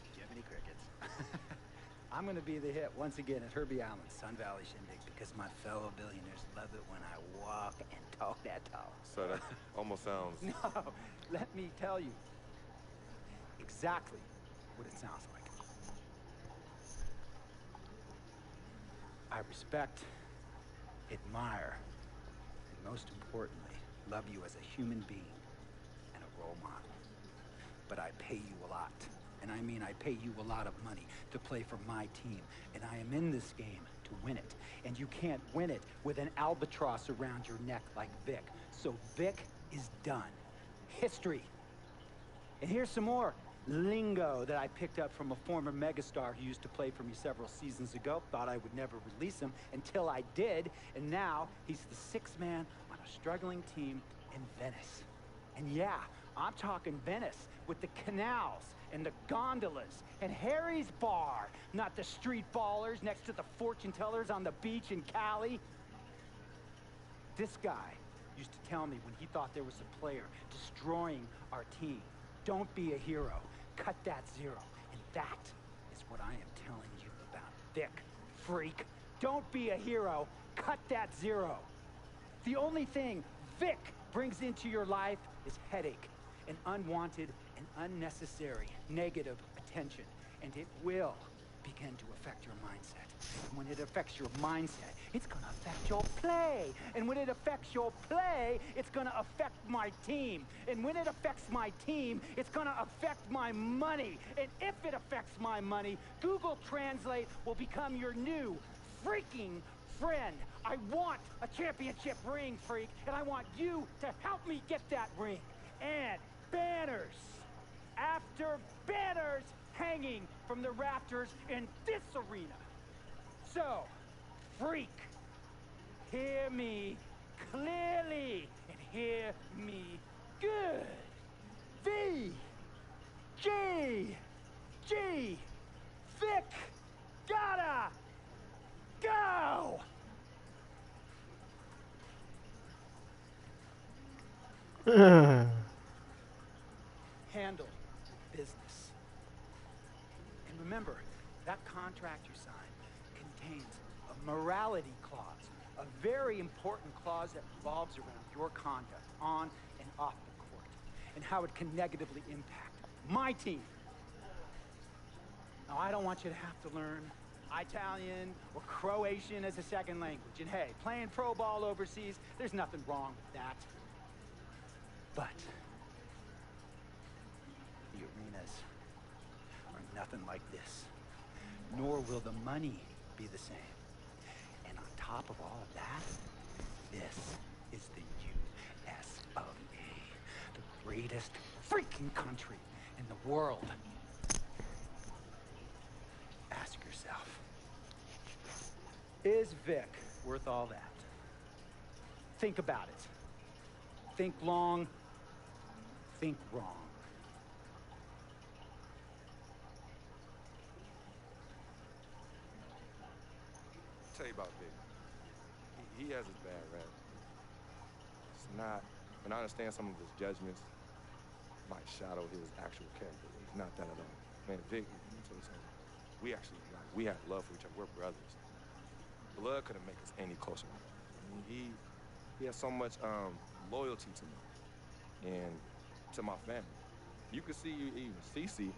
did you have any crickets? I'm gonna be the hit once again at Herbie Allen's Sun Valley Shindig because my fellow billionaires love it when I walk and talk that talk. So that almost sounds... No, let me tell you exactly what it sounds like. I respect, admire, and most importantly, love you as a human being and a role model. But I pay you a lot. And I mean I pay you a lot of money to play for my team. And I am in this game to win it. And you can't win it with an albatross around your neck like Vic. So Vic is done. History. And here's some more lingo that I picked up from a former megastar who used to play for me several seasons ago. Thought I would never release him until I did. And now he's the sixth man on a struggling team in Venice. And yeah, I'm talking Venice with the canals and the gondolas and Harry's bar, not the street ballers next to the fortune tellers on the beach in Cali. This guy used to tell me when he thought there was a player destroying our team, don't be a hero, cut that zero. And that is what I am telling you about Vic, freak. Don't be a hero, cut that zero. The only thing Vic brings into your life is headache and unwanted and unnecessary negative attention. And it will begin to affect your mindset. And when it affects your mindset, it's gonna affect your play. And when it affects your play, it's gonna affect my team. And when it affects my team, it's gonna affect my money. And if it affects my money, Google Translate will become your new freaking friend. I want a championship ring, freak, and I want you to help me get that ring. And banners after banners hanging from the rafters in this arena. So, freak, hear me clearly and hear me good. V, G, G, Vic, gotta go! Handle business. And remember, that contract you signed contains a morality clause, a very important clause that revolves around your conduct on and off the court, and how it can negatively impact my team. Now, I don't want you to have to learn Italian or Croatian as a second language. And hey, playing pro ball overseas, there's nothing wrong with that. But the arenas are nothing like this. Nor will the money be the same. And on top of all of that, this is the US of A, the greatest freaking country in the world. Ask yourself, is Vic worth all that? Think about it. Think long, think wrong. I'll tell you about Vic. He has his bad rap. It's not, and I understand some of his judgments might shadow his actual character. It's not that at all. Man, Vic, let me tell you something. We have love for each other. We're brothers. Blood couldn't make us any closer. I mean, he has so much loyalty to me and to my family. You can see even Cece,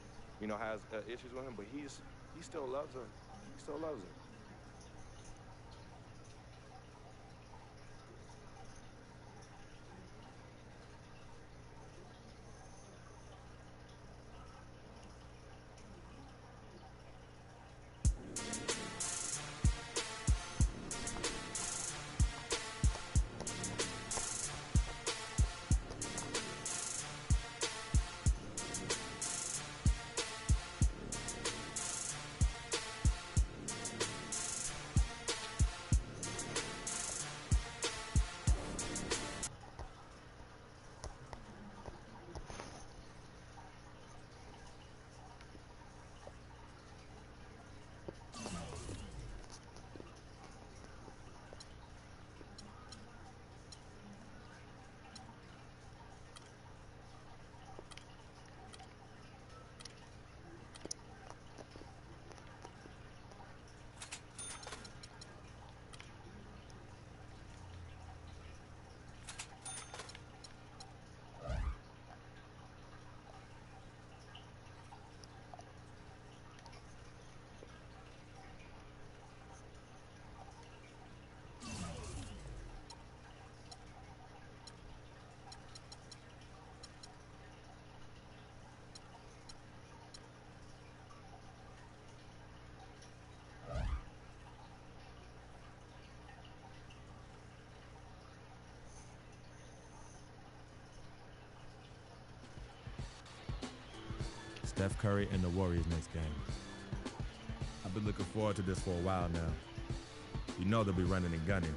you know, has issues with him, but he still loves her. He still loves her. Steph Curry and the Warriors next game. I've been looking forward to this for a while now. You know they'll be running and gunning.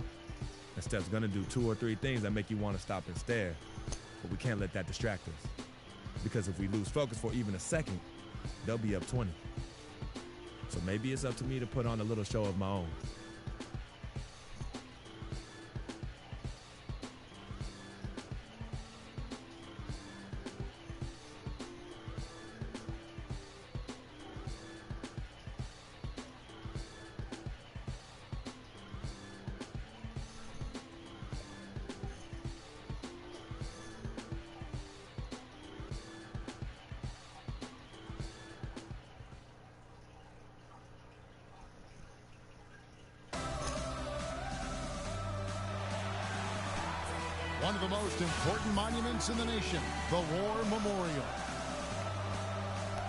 And Steph's gonna do 2 or 3 things that make you want to stop and stare. But we can't let that distract us. Because if we lose focus for even a second, they'll be up 20. So maybe it's up to me to put on a little show of my own. One of the most important monuments in the nation, the War Memorial.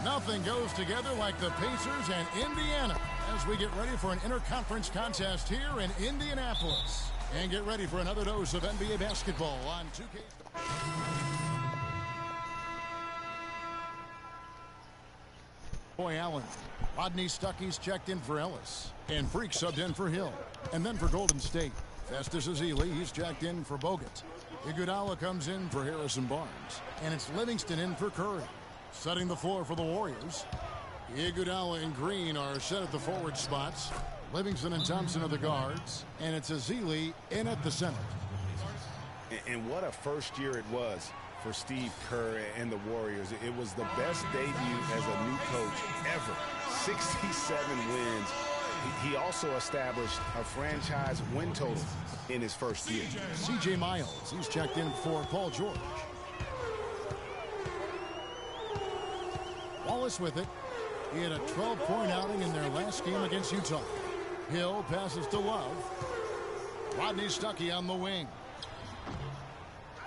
Nothing goes together like the Pacers and Indiana as we get ready for an interconference contest here in Indianapolis. And get ready for another dose of NBA basketball on 2K. Boy Allen. Rodney Stuckey's checked in for Ellis. And Freak subbed in for Hill. And then for Golden State, Festus Ezeli, he's checked in for Bogut. Iguodala comes in for Harrison Barnes. And it's Livingston in for Curry. Setting the floor for the Warriors. Iguodala and Green are set at the forward spots. Livingston and Thompson are the guards. And it's Ezeli in at the center. And what a first year it was for Steve Kerr and the Warriors. It was the best debut as a new coach ever. 67 wins. He also established a franchise win total in his first year. C.J. Miles, he's checked in for Paul George. Wallace with it. He had a 12-point outing in their last game against Utah. Hill passes to Love. Rodney Stuckey on the wing.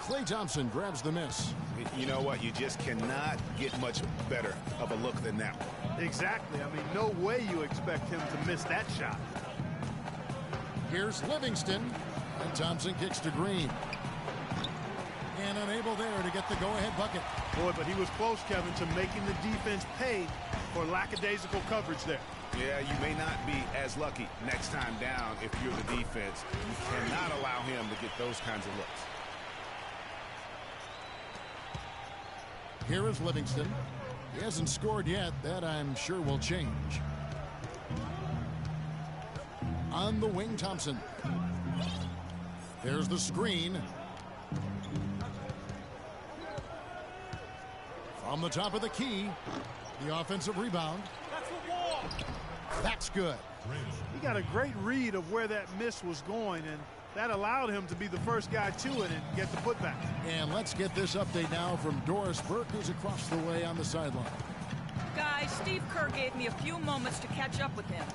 Klay Thompson grabs the miss. You know what? You just cannot get much better of a look than that one. Exactly. I mean, no way you expect him to miss that shot. Here's Livingston. And Thompson kicks to Green. And unable there to get the go-ahead bucket. Boy, but he was close, Kevin, to making the defense pay for lackadaisical coverage there. Yeah, you may not be as lucky next time down if you're the defense. You cannot allow him to get those kinds of looks. Here is Livingston. He hasn't scored yet. That, I'm sure, will change. On the wing, Thompson. There's the screen. From the top of the key, the offensive rebound. That's the wall. That's good. He got a great read of where that miss was going, and that allowed him to be the first guy to it and get the putback. And let's get this update now from Doris Burke, who's across the way on the sideline. Guys, Steve Kerr gave me a few moments to catch up with him.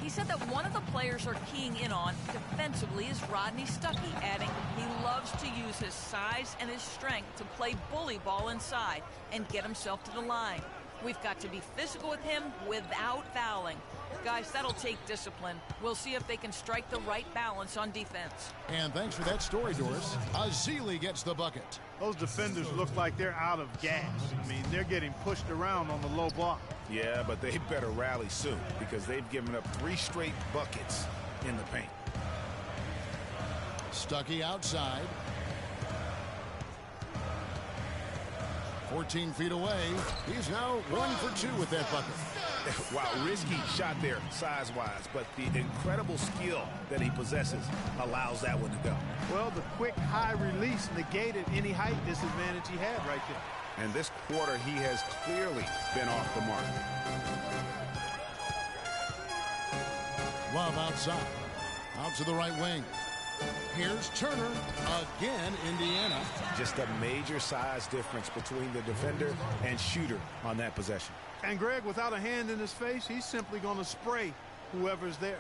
He said that one of the players are keying in on defensively is Rodney Stuckey, adding he loves to use his size and his strength to play bully ball inside and get himself to the line. We've got to be physical with him without fouling. Guys, that'll take discipline. We'll see if they can strike the right balance on defense. And thanks for that story, Doris. Ezeli gets the bucket. Those defenders look like they're out of gas. I mean, they're getting pushed around on the low block. Yeah, but they better rally soon because they've given up 3 straight buckets in the paint. Stuckey outside. 14 feet away. He's now 1 for 2 with that bucket. Wow, risky shot there size-wise, but the incredible skill that he possesses allows that one to go. Well, the quick high release negated any height disadvantage he had right there. And this quarter, he has clearly been off the mark. Love outside. Out to the right wing. Here's Turner. Again, Indiana. Just a major size difference between the defender and shooter on that possession. And Greg, without a hand in his face, he's simply going to spray whoever's there.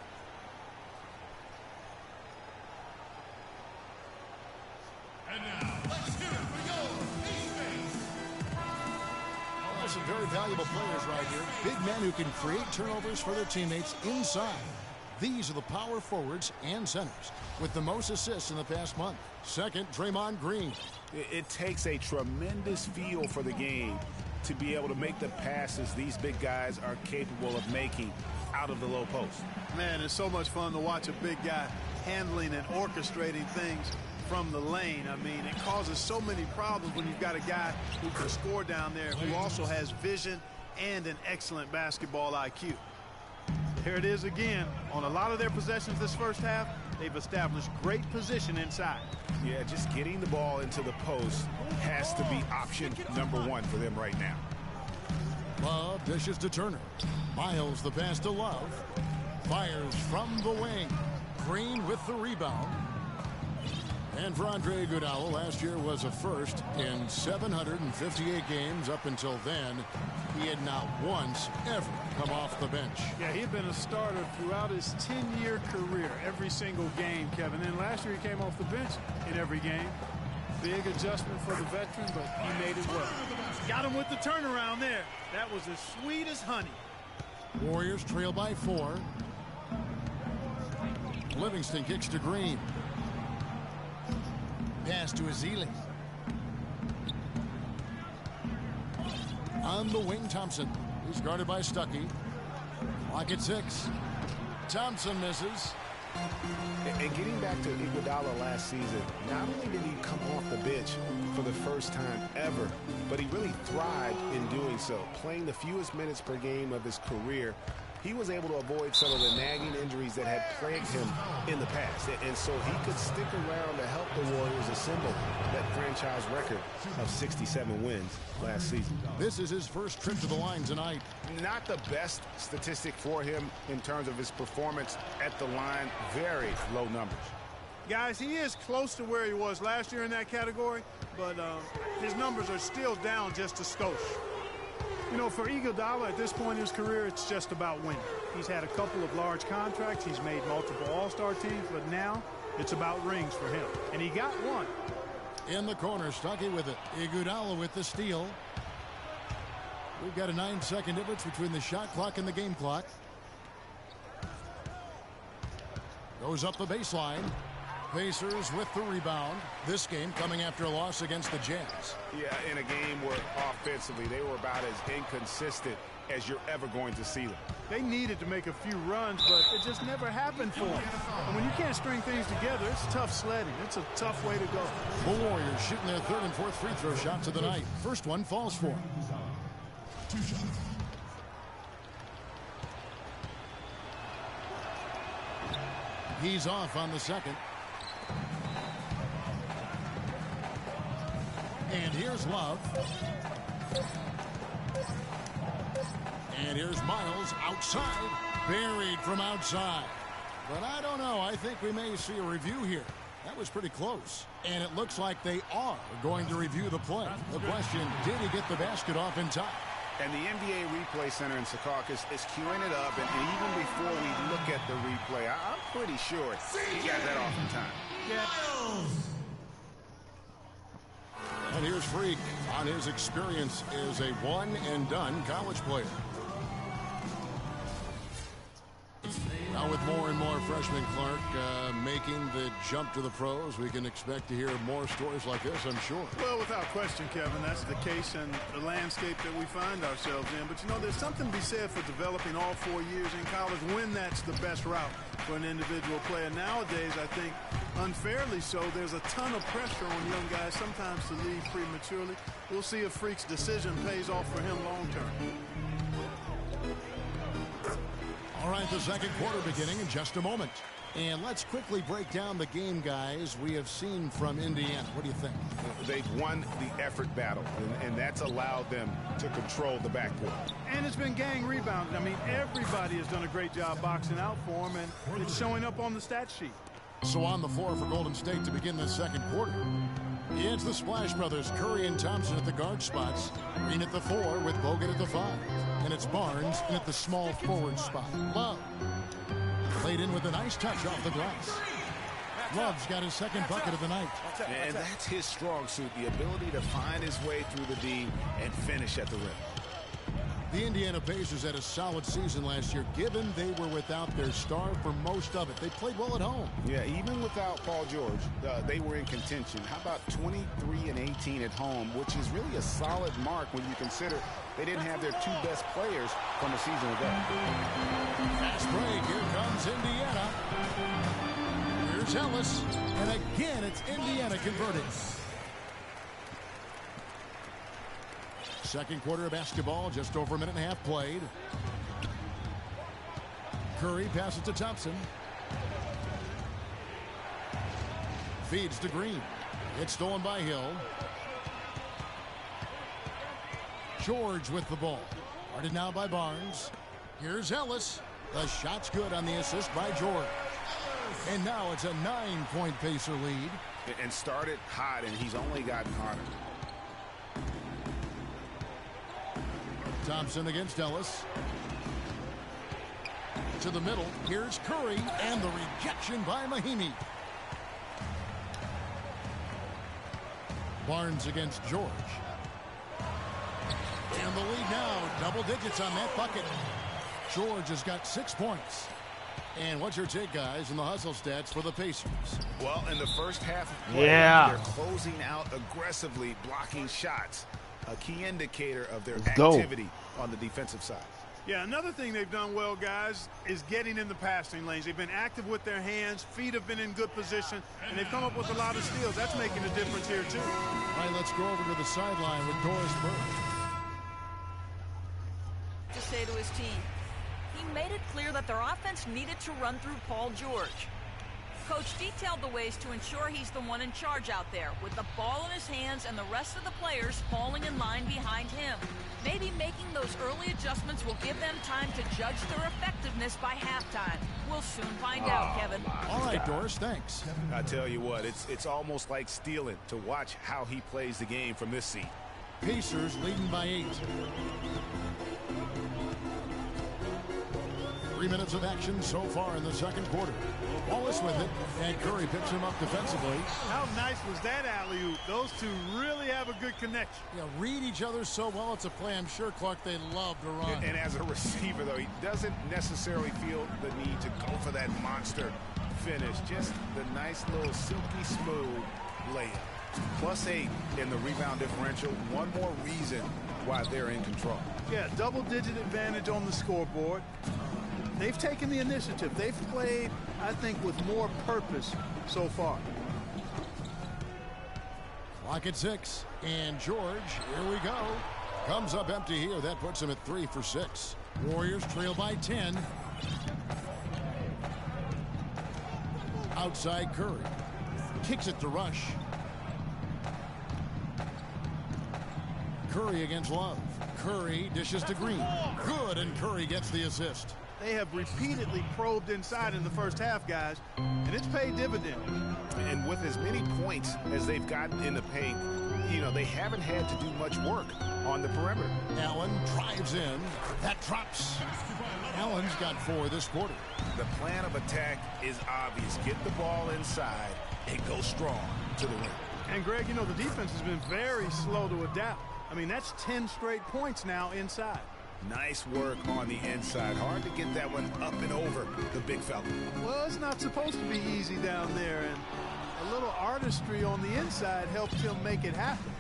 And now, let's hear it for your defense. Oh, some very valuable players right here. Big men who can create turnovers for their teammates inside. These are the power forwards and centers with the most assists in the past month. Second, Draymond Green. It takes a tremendous feel for the game to be able to make the passes these big guys are capable of making out of the low post. Man, it's so much fun to watch a big guy handling and orchestrating things from the lane. I mean, it causes so many problems when you've got a guy who can score down there, who also has vision and an excellent basketball IQ. Here it is again. On a lot of their possessions this first half, they've established great position inside. Yeah, just getting the ball into the post has to be option number 1 for them right now. Love dishes to Turner. Miles the pass to Love. Fires from the wing. Green with the rebound. And for Andre Iguodala, last year was a first in 758 games. Up until then, he had not once ever come off the bench. Yeah, he'd been a starter throughout his 10-year career, every single game, Kevin. And last year he came off the bench in every game. Big adjustment for the veteran, but he made it well. Got him with the turnaround there. That was as sweet as honey. Warriors trail by 4. Livingston kicks to Green. Pass to Ezeli. On the wing, Thompson. He's guarded by Stuckey. Clock at 6. Thompson misses. And getting back to Iguodala last season, not only did he come off the bench for the first time ever, but he really thrived in doing so. Playing the fewest minutes per game of his career, he was able to avoid some of the nagging injuries that had plagued him in the past. And so he could stick around to help the Warriors assemble that franchise record of 67 wins last season. This is his first trip to the line tonight. Not the best statistic for him in terms of his performance at the line. Very low numbers. Guys, he is close to where he was last year in that category, but his numbers are still down just a skosh. You know, for Iguodala at this point in his career, it's just about winning. He's had a couple of large contracts. He's made multiple All-Star teams, but now it's about rings for him. And he got one. In the corner, Stuckey with it. Iguodala with the steal. We've got a 9-second difference between the shot clock and the game clock. Goes up the baseline. Pacers with the rebound. This game coming after a loss against the Jazz. Yeah, in a game where offensively they were about as inconsistent as you're ever going to see them. They needed to make a few runs, but it just never happened for them. And when you can't string things together, it's tough sledding. It's a tough way to go. The Warriors shooting their third and fourth free throw shots of the night. First one falls for them. 2 shots. He's off on the second. And here's Love. And here's Miles outside. Buried from outside. But I don't know. I think we may see a review here. That was pretty close. And it looks like they are going to review the play. The question, did he get the basket off in time? And the NBA Replay Center in Secaucus is queuing it up. And even before we look at the replay, I'm pretty sure he got that off in time. Yeah. And here's Freak on his experience as a one-and-done college player. Now with more and more freshmen, Clark, making the jump to the pros, we can expect to hear more stories like this, I'm sure. Well, without question, Kevin, that's the case in the landscape that we find ourselves in. But, you know, there's something to be said for developing all 4 years in college when that's the best route for an individual player. Nowadays, I think, unfairly so, there's a ton of pressure on young guys sometimes to leave prematurely. We'll see if Freak's decision pays off for him long term. All right, the second quarter beginning in just a moment. And let's quickly break down the game, guys, we have seen from Indiana. What do you think? They've won the effort battle, and that's allowed them to control the backcourt. And it's been gang rebounding. I mean, everybody has done a great job boxing out for him, and it's showing up on the stat sheet. So on the floor for Golden State to begin the second quarter. It's the Splash Brothers, Curry and Thompson at the guard spots. Green at the 4 with Bogut at the 5. And it's Barnes in at the small forward spot. Love. Played in with a nice touch off the glass. Love's got his second bucket of the night. And that's his strong suit, the ability to find his way through the D and finish at the rim. The Indiana Pacers had a solid season last year, given they were without their star for most of it. They played well at home. Yeah, even without Paul George, they were in contention. How about 23-18 at home, which is really a solid mark when you consider they didn't have their 2 best players from the season ago. Fast break. Here comes Indiana. Here's Ellis. And again, it's Indiana converting. Second quarter of basketball, just over a minute and a half played. Curry passes to Thompson. Feeds to Green. It's stolen by Hill. George with the ball. Guarded now by Barnes. Here's Ellis. The shot's good on the assist by George. And now it's a 9-point Pacer lead. And started hot, and he's only gotten harder. Thompson against Ellis. To the middle. Here's Curry. And the rejection by Mahimi. Barnes against George. And the lead now. Double digits on that bucket. George has got 6 points. And what's your take, guys, in the hustle stats for the Pacers? Well, in the first half of play, Yeah. they're closing out aggressively, blocking shots. a key indicator of their go. activity on the defensive side. Yeah, another thing they've done well, guys, is getting in the passing lanes. They've been active with their hands. Feet have been in good position, and they've come up with a lot of steals. That's making a difference here, too. All right, let's go over to the sideline with Doris Burke. To say to his team, he made it clear that their offense needed to run through Paul George. Coach detailed the ways to ensure he's the one in charge out there, with the ball in his hands and the rest of the players falling in line behind him. Maybe making those early adjustments will give them time to judge their effectiveness by halftime. We'll soon find out, Kevin. All right, Doris, thanks. I tell you what, it's almost like stealing to watch how he plays the game from this seat. Pacers leading by 8. 3 minutes of action so far in the second quarter. Wallace with it, and Curry picks him up defensively. How nice was that alley-oop? Those two really have a good connection. Yeah, read each other so well. It's a play I'm sure, Clark, they love to run. And as a receiver, though, he doesn't necessarily feel the need to go for that monster finish. Just the nice little silky smooth layup. +8 in the rebound differential. One more reason why they're in control. Yeah, double-digit advantage on the scoreboard. They've taken the initiative. They've played, I think, with more purpose so far. Clock at 6. And George, here we go. Comes up empty here. That puts him at 3 for 6. Warriors trail by 10. Outside Curry. Kicks it to Rush. Curry against Love. Curry dishes to Green. Good, and Curry gets the assist. They have repeatedly probed inside in the first half, guys, and it's paid dividend. And with as many points as they've gotten in the paint, you know, they haven't had to do much work on the perimeter. Allen drives in. That drops. Allen's got 4 this quarter. The plan of attack is obvious. Get the ball inside and go strong to the rim. And, Greg, you know, the defense has been very slow to adapt. I mean, that's 10 straight points now inside. Nice work on the inside. Hard to get that one up and over the big fella. Well, it's not supposed to be easy down there, and a little artistry on the inside helped him make it happen.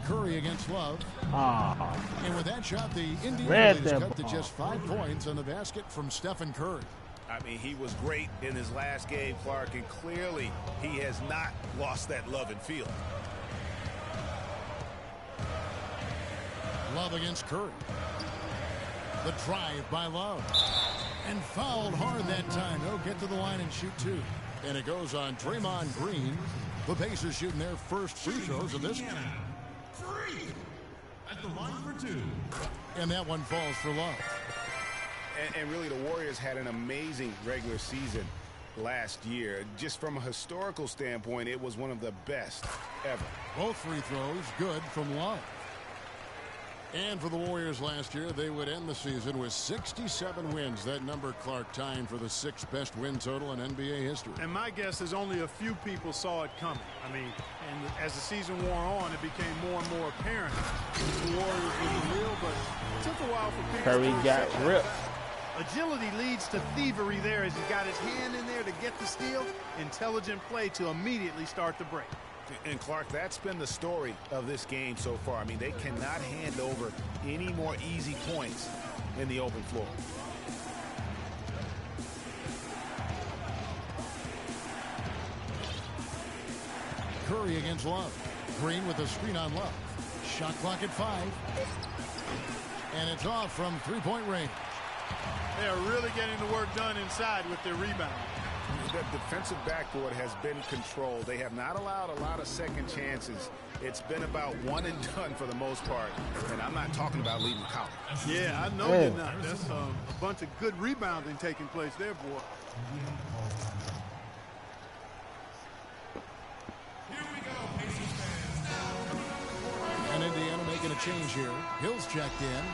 Curry against Love. And with that shot, the Indian Red lead is them. cut to just 5 points on the basket from Stephen Curry. I mean, he was great in his last game, Clark, and clearly he has not lost that love and feel. Love against Curry. The drive by Love. And fouled hard that time. He'll get to the line and shoot 2. And it goes on Draymond Green. The Pacers shooting their first free throws of this game. Free at the line for 2. And that one falls for Love. And really, the Warriors had an amazing regular season last year. Just from a historical standpoint, it was one of the best ever. Both free throws good from Love. And for the Warriors last year, they would end the season with 67 wins. That number, Clark, tying for the 6th best win total in NBA history. And my guess is only a few people saw it coming. I mean, and as the season wore on, it became more and more apparent the Warriors were real, but it took a while for people Curry to got accept that. ripped. Agility leads to thievery there as he got his hand in there to get the steal. Intelligent play to immediately start the break. And, Clark, that's been the story of this game so far. I mean, they cannot hand over any more easy points in the open floor. Curry against Love. Green with a screen on Love. Shot clock at 5. And it's off from 3-point range. They are really getting the work done inside with their rebound. The defensive backboard has been controlled. They have not allowed a lot of second chances. It's been about one and done for the most part. And I'm not talking about leaving the college. Yeah, I know you're not. That's a bunch of good rebounding taking place there, boy. And Indiana making a change here. Hill's checked in.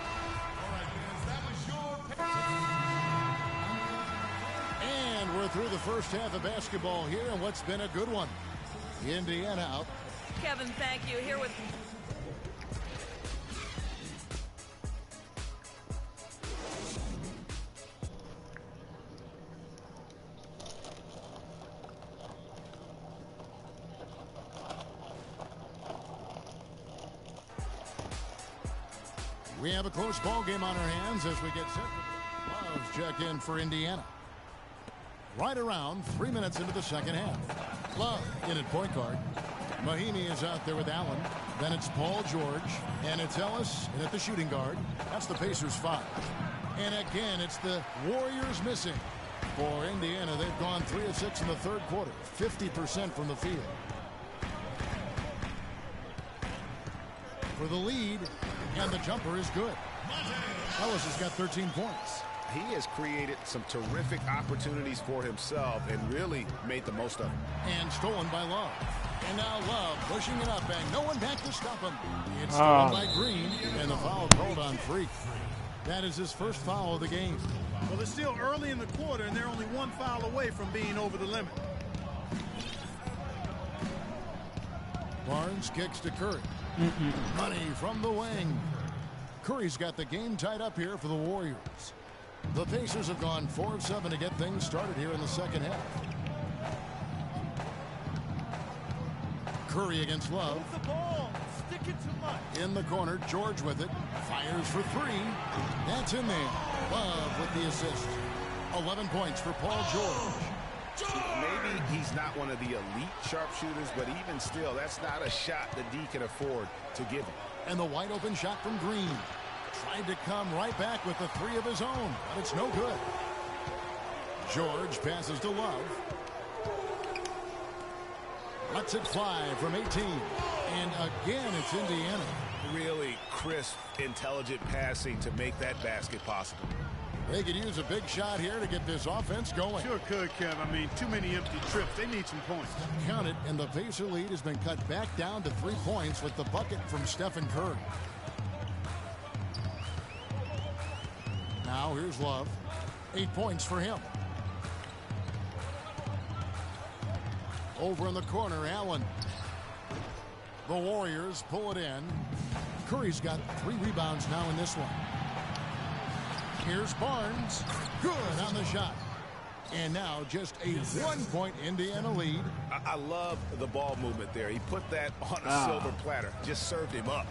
And we're through the first half of basketball here, and what's been a good one. Indiana out. Kevin, thank you. Here with We have a close ball game on our hands as we get set. Love's check in for Indiana. Right around 3 minutes into the second half. Love in at point guard. Mahinmi is out there with Allen. Then it's Paul George. And it's Ellis in at the shooting guard. That's the Pacers 5. And again, it's the Warriors missing. For Indiana, they've gone 3 of 6 in the third quarter. 50% from the field. For the lead. And the jumper is good. Ellis has got 13 points. He has created some terrific opportunities for himself and really made the most of them. And stolen by Love. And now Love pushing it up and no one back to stop him. It's stolen by Green and the foul called on Freak. That is his first foul of the game. Well, it's still early in the quarter and they're only one foul away from being over the limit. Barnes kicks to Curry. Money from the wing. Curry's got the game tied up here for the Warriors. The Pacers have gone 4 of 7 to get things started here in the second half. Curry against Love. Move the ball. Stick it too much. In the corner, George with it. Fires for 3. That's in there. Love with the assist. 11 points for Paul George. Maybe he's not one of the elite sharpshooters, but even still, that's not a shot that D can afford to give him. And the wide open shot from Green. Tried to come right back with the 3 of his own, but it's no good. George passes to Love. Lets it fly from 18. And again, it's Indiana. Really crisp, intelligent passing to make that basket possible. They could use a big shot here to get this offense going. Sure could, Kev. I mean, too many empty trips. They need some points. Count it, and the Pacer lead has been cut back down to 3 points with the bucket from Stephen Curry. Now here's Love. 8 points for him. Over in the corner, Allen. The Warriors pull it in. Curry's got 3 rebounds now in this one. Here's Barnes. Good on the shot. And now just a 1-point Indiana lead. I love the ball movement there. He put that on a silver platter. Just served him up.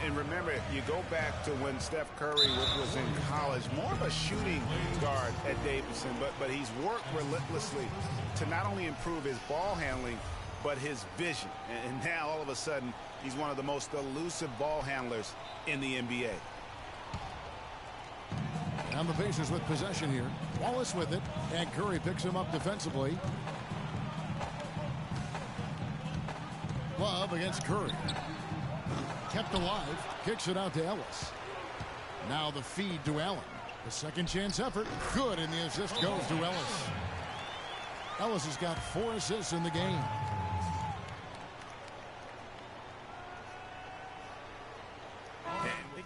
And remember, you go back to when Steph Curry was in college, more of a shooting guard at Davidson, but he's worked relentlessly to not only improve his ball handling, but his vision. And now, all of a sudden, he's one of the most elusive ball handlers in the NBA. And the Pacers with possession here. Wallace with it, and Curry picks him up defensively. Love against Curry. Kept alive, kicks it out to Ellis. Now the feed to Allen. The second chance effort, good, and the assist goes to Ellis. Ellis has got 4 assists in the game.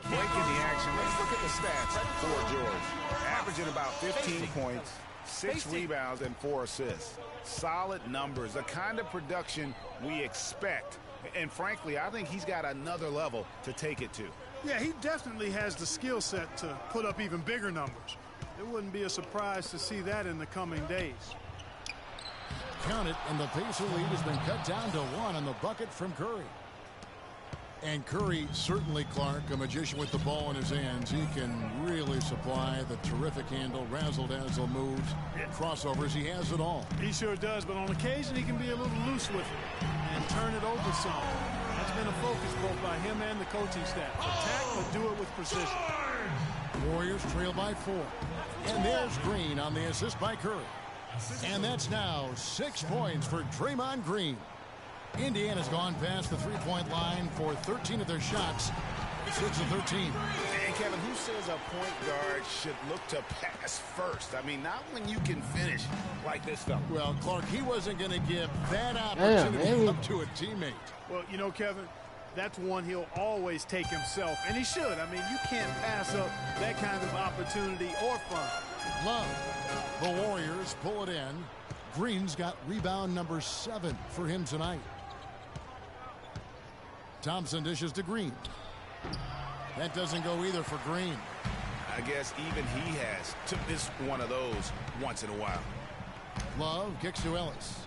Breaking the action, let's look at the stats for George. Averaging about 15 points, 6 rebounds, and 4 assists. Solid numbers, the kind of production we expect. And frankly, I think he's got another level to take it to. Yeah, he definitely has the skill set to put up even bigger numbers. It wouldn't be a surprise to see that in the coming days. Count it, and the Pacer lead has been cut down to 1 on the bucket from Curry. And Curry, certainly, Clark, a magician with the ball in his hands. He can really supply the terrific handle, razzle-dazzle moves, crossovers. He has it all. He sure does, but on occasion he can be a little loose with it and turn it over some. That's been a focus both by him and the coaching staff. Attack, but do it with precision. Warriors trail by 4. And there's Green on the assist by Curry. And that's now 6 points for Draymond Green. Indiana's gone past the 3-point line for 13 of their shots. 6 of 13. And Kevin, who says a point guard should look to pass first? I mean, not when you can finish like this fella. Well, Clark, he wasn't going to give that opportunity up to a teammate. Well, you know, Kevin, that's one he'll always take himself, and he should. I mean, you can't pass up that kind of opportunity or fun. Love. The Warriors pull it in. Green's got rebound number 7 for him tonight. Thompson dishes to Green. That doesn't go either for Green. I guess even he has to miss one of those once in a while. Love kicks to Ellis.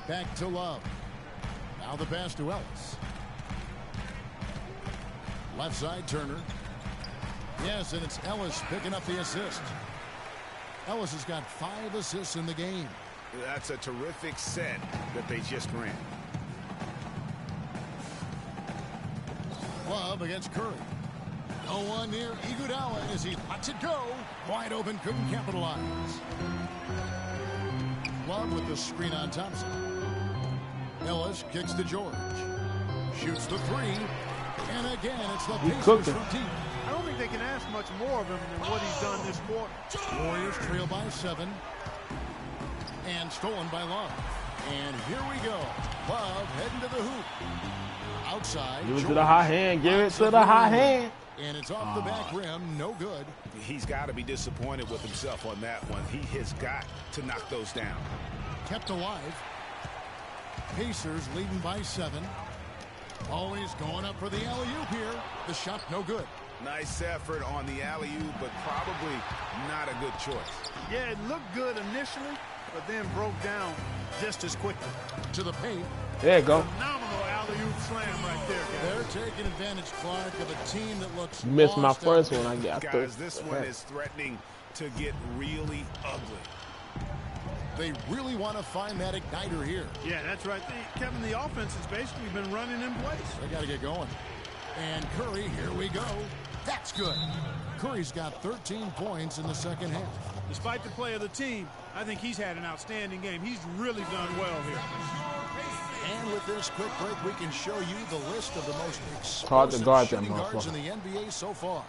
Back to Love. Now the pass to Ellis. Left side, Turner. Yes, and it's Ellis picking up the assist. Ellis has got 5 assists in the game. That's a terrific set that they just ran. Love against Curry. No one near Iguodala as he lets it go. Wide open, couldn't capitalize. Love with the screen on Thompson. Ellis kicks to George. Shoots the 3. And again, it's the Pacers from deep. I don't think they can ask much more of him than what he's done this quarter. Warriors trail by 7. And stolen by Love. And here we go. Love heading to the hoop. Outside. Give it to the hot hand. Give it to the hot hand. And it's off the back rim. No good. He's got to be disappointed with himself on that one. He has got to knock those down. Kept alive. Pacers leading by 7. Always going up for the alley-oop here. The shot no good. Nice effort on the alley-oop, but probably not a good choice. Yeah, it looked good initially, but then broke down just as quickly. To the paint. There you go. Phenomenal alley-oop slam right there, guys. They're taking advantage, Clark, of a team that looks Missed my first one. I got guys, this one is threatening to get really ugly. They really want to find that igniter here. Yeah, that's right. Kevin, the offense has basically been running in place. They got to get going. And Curry, here we go. That's good. Curry's got 13 points in the second half. Despite the play of the team, I think he's had an outstanding game. He's really done well here. And with this quick break, we can show you the list of the most hard to explosive guard shooting them, guards in the NBA so far.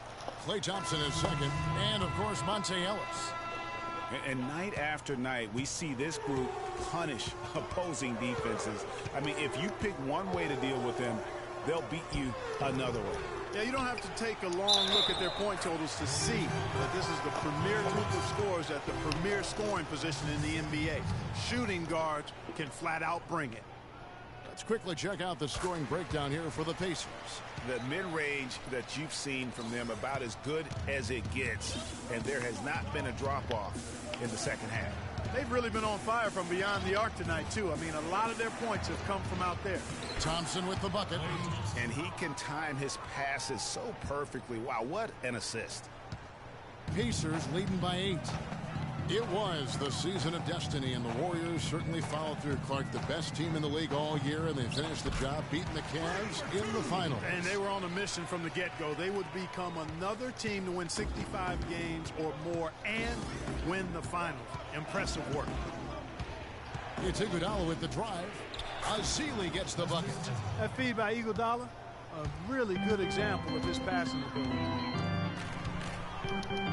Klay Thompson is second, and of course, Monte Ellis. And night after night, we see this group punish opposing defenses. I mean, if you pick one way to deal with them, they'll beat you another way. Yeah, you don't have to take a long look at their point totals to see that this is the premier group of scorers at the premier scoring position in the NBA. Shooting guards can flat out bring it. Let's quickly check out the scoring breakdown here for the Pacers. The mid-range that you've seen from them about as good as it gets, and there has not been a drop-off in the second half. They've really been on fire from beyond the arc tonight, too. I mean, a lot of their points have come from out there. Thompson with the bucket. And he can time his passes so perfectly. Wow, what an assist. Pacers leading by 8. It was the season of destiny, and the Warriors certainly followed through. Clark, the best team in the league all year, and they finished the job beating the Cavs in the finals. And they were on a mission from the get-go. They would become another team to win 65 games or more and win the finals. Impressive work. It's Iguodala with the drive. Azili gets the bucket. That feed by Iguodala, a really good example of his passing ability.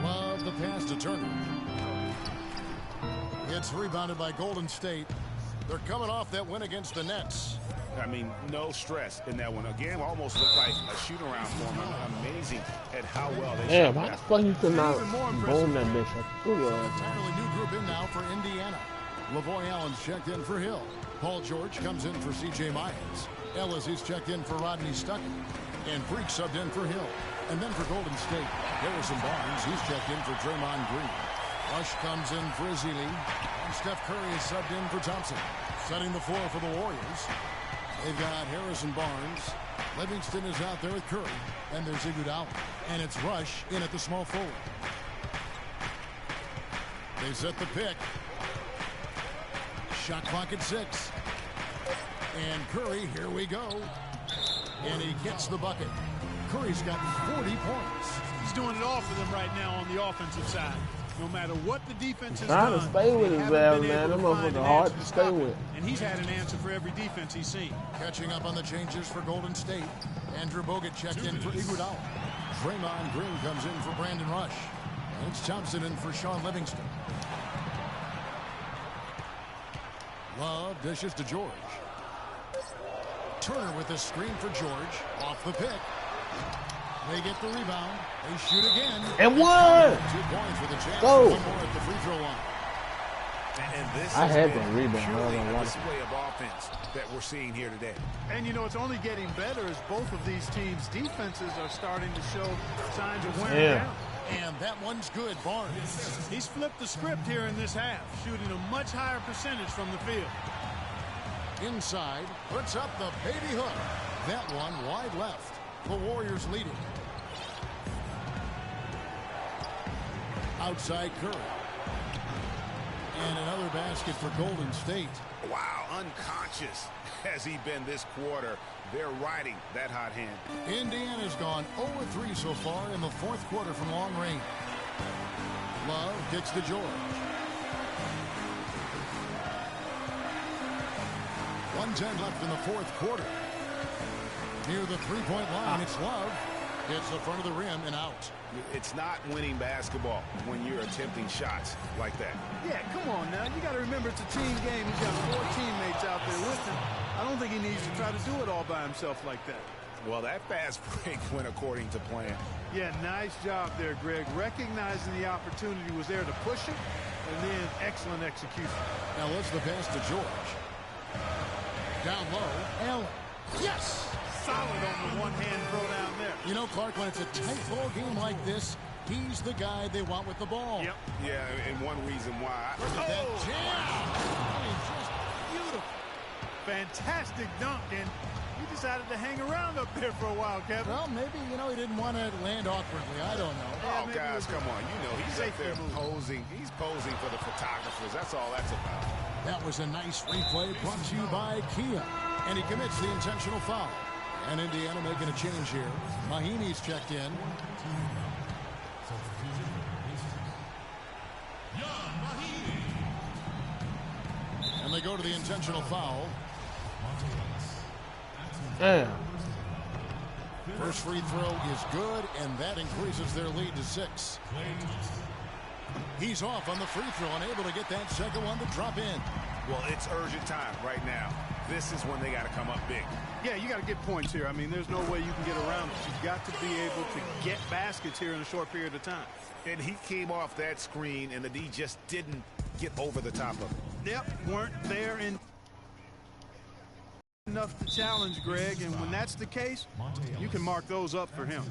Love the pass to Turner. It's rebounded by Golden State. They're coming off that win against the Nets. I mean, no stress in that one. Again, almost looked like a shoot-around for them. Amazing at how well they shot. Why the fuck you could not boom that bitch? Entirely new group in now for Indiana. Lavoy Allen's checked in for Hill. Paul George comes in for C.J. Myers. Ellis is checked in for Rodney Stuckey. And Freak subbed in for Hill. And then for Golden State, Harrison Barnes, he's checked in for Draymond Green. Rush comes in for Azili. And Steph Curry is subbed in for Thompson. Setting the floor for the Warriors. They've got Harrison Barnes. Livingston is out there with Curry. And there's Iguodala. And it's Rush in at the small forward. They set the pick. Shot clock at 6. And Curry, here we go. And he gets the bucket. Curry's got 40 points. He's doing it all for them right now on the offensive side. No matter what the defense has trying done, to stay with his ass, man. That motherfucker hard to stay with. And he's had an answer for every defense he's seen. Catching up on the changes for Golden State. Andrew Bogut checked in for Iguodala. Draymond Green comes in for Brandon Rush. And it's Thompson in for Sean Livingston. Love dishes to George. Turner with a screen for George. Off the pick. They get the rebound. They shoot again. And one. 2 points with a chance. Go. One more at the free throw line. And this I had the rebound. a display of offense that we're seeing here today. And you know, it's only getting better as both of these teams' defenses are starting to show signs of wearing down. And that one's good, Barnes. He's flipped the script here in this half, shooting a much higher percentage from the field. Inside, puts up the baby hook. That one wide left. The Warriors lead it. Outside Curry. And another basket for Golden State. Wow, unconscious has he been this quarter. They're riding that hot hand. Indiana's gone 0-3 so far in the fourth quarter from long range. Love kicks to George. 1:10 left in the fourth quarter. Near the three-point line, it's Love. Hits the front of the rim and out. It's not winning basketball when you're attempting shots like that. Yeah, come on now. You got to remember it's a team game. He's got 4 teammates out there with him. I don't think he needs to try to do it all by himself like that. Well, that fast break went according to plan. Yeah, nice job there, Greg. Recognizing the opportunity was there to push it, and then excellent execution. Now let's the pass to George. Down low, Allen. Yes! Solid on the one-hand throw down there. You know, Clark, when it's a tight ball game like this, he's the guy they want with the ball. Yep. Yeah, and one reason why. Look at that jam! I mean, just beautiful. Fantastic dunk, and he decided to hang around up there for a while, Kevin. Well, maybe, you know, he didn't want to land awkwardly. I don't know. Oh, guys, come on. You know, he's up there posing. He's posing for the photographers. That's all that's about. That was a nice replay brought to you by Kia. And he commits the intentional foul. And Indiana making a change here. Mahinmi's checked in. And they go to the intentional foul. Damn. First free throw is good, and that increases their lead to 6. He's off on the free throw, unable to get that second one to drop in. Well, it's urgent time right now. This is when they got to come up big. Yeah, you got to get points here. I mean, there's no way you can get around it. You've got to be able to get baskets here in a short period of time. And he came off that screen, and the D just didn't get over the top of it. Yep, weren't there in enough to challenge Greg, and when that's the case, you can mark those up for him.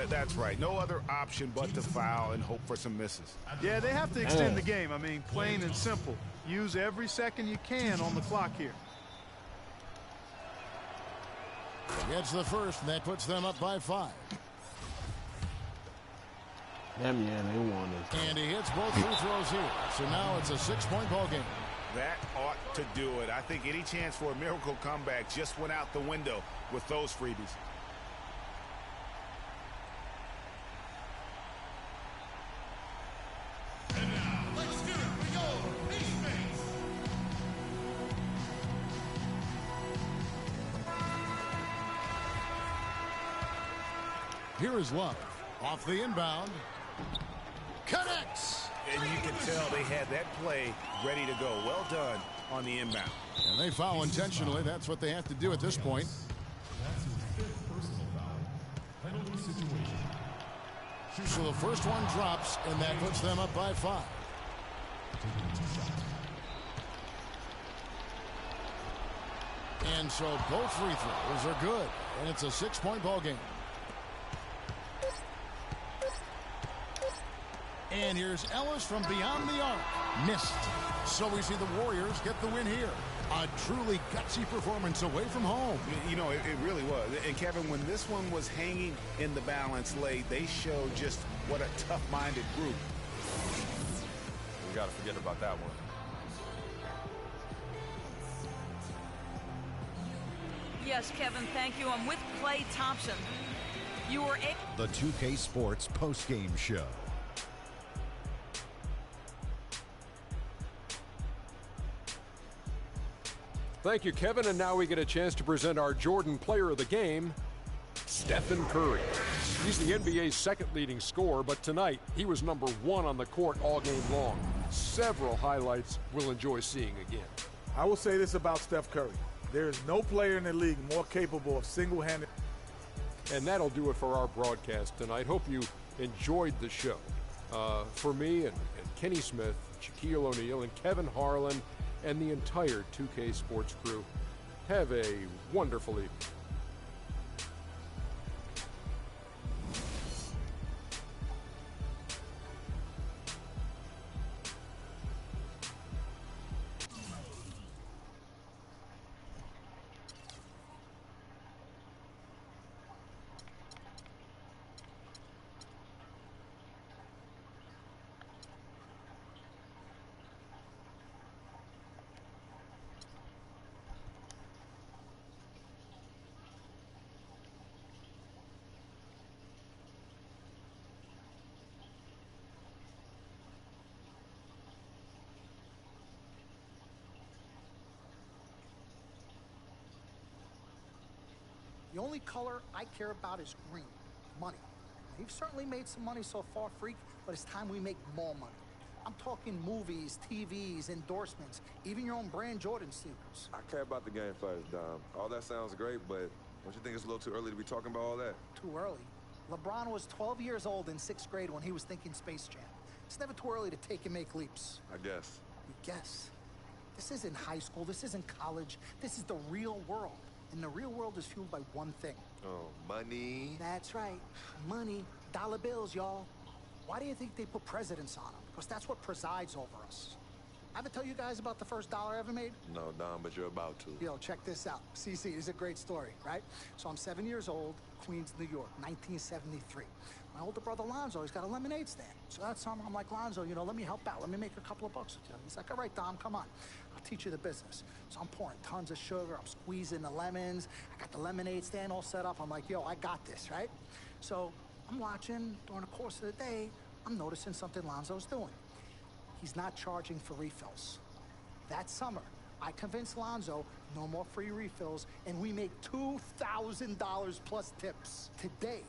That's right. No other option but to foul and hope for some misses. Yeah, they have to extend the game. I mean, plain and simple. Use every second you can on the clock here. Gets the first, and that puts them up by 5. Damn, yeah, they won it. And he hits both free throws here. So now it's a 6-point ball game. That ought to do it. I think any chance for a miracle comeback just went out the window with those freebies. And now, let's hear it for your teammates. Here is Love. Off the inbound. Connects! And you can tell they had that play ready to go. Well done on the inbound. And they foul intentionally. That's what they have to do at this point. That's his 5th personal foul. Penalty situation. So the first one drops, and that puts them up by 5. Taking 2 shots. And so both free throws are good. And it's a 6-point ball game. And here's Ellis from beyond the arc. Missed. So we see the Warriors get the win here. A truly gutsy performance away from home. You know, it really was. And Kevin, when this one was hanging in the balance late, they showed just what a tough-minded group. We got to forget about that one. Yes, Kevin, thank you. I'm with Klay Thompson. You were The 2K Sports postgame show. Thank you, Kevin. And now we get a chance to present our Jordan Player of the Game, Stephen Curry. He's the NBA's second leading scorer, but tonight he was number 1 on the court all game long. Several highlights we'll enjoy seeing again. I will say this about Steph Curry. There is no player in the league more capable of single-handed. And that'll do it for our broadcast tonight. Hope you enjoyed the show. For me and Kenny Smith, Shaquille O'Neal, and Kevin Harlan, and the entire 2K Sports crew, have a wonderful evening. The only color I care about is green. Money. You've certainly made some money so far, Freak, but it's time we make more money. I'm talking movies, TVs, endorsements, even your own brand Jordan sneakers. I care about the game first, Dom. All that sounds great, but don't you think it's a little too early to be talking about all that? Too early? LeBron was 12 years old in 6th grade when he was thinking Space Jam. It's never too early to take and make leaps. I guess. You guess? This isn't high school. This isn't college. This is the real world. And the real world is fueled by one thing. Oh, money. That's right. Money. Dollar bills, y'all. Why do you think they put presidents on them? Because that's what presides over us. Ever tell you guys about the first dollar I ever made? No, Dom, but you're about to. Yo, check this out. CC, this is a great story, right? So I'm 7 years old, Queens, New York, 1973. My older brother, Lonzo, he's got a lemonade stand. So that summer, I'm like, Lonzo, you know, let me help out. Let me make a couple of bucks with you. He's like, all right, Dom, come on. I'll teach you the business. So I'm pouring tons of sugar. I'm squeezing the lemons. I got the lemonade stand all set up. I'm like, yo, I got this, right? So I'm watching during the course of the day. I'm noticing something Lonzo's doing. He's not charging for refills. That summer, I convinced Lonzo no more free refills, and we make $2,000 plus tips. Today,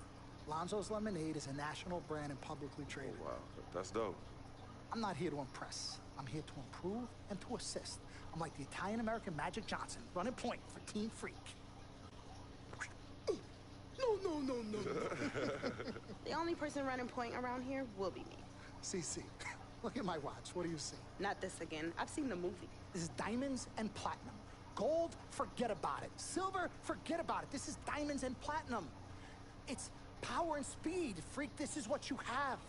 Lonzo's Lemonade is a national brand and publicly traded. Oh, wow, that's dope. I'm not here to impress. I'm here to improve and to assist. I'm like the Italian-American Magic Johnson, running point for Team Freak. No. The only person running point around here will be me. CC, look at my watch. What do you see? Not this again. I've seen the movie. This is diamonds and platinum. Gold, forget about it. Silver, forget about it. This is diamonds and platinum. It's power and speed. Freak, this is what you have.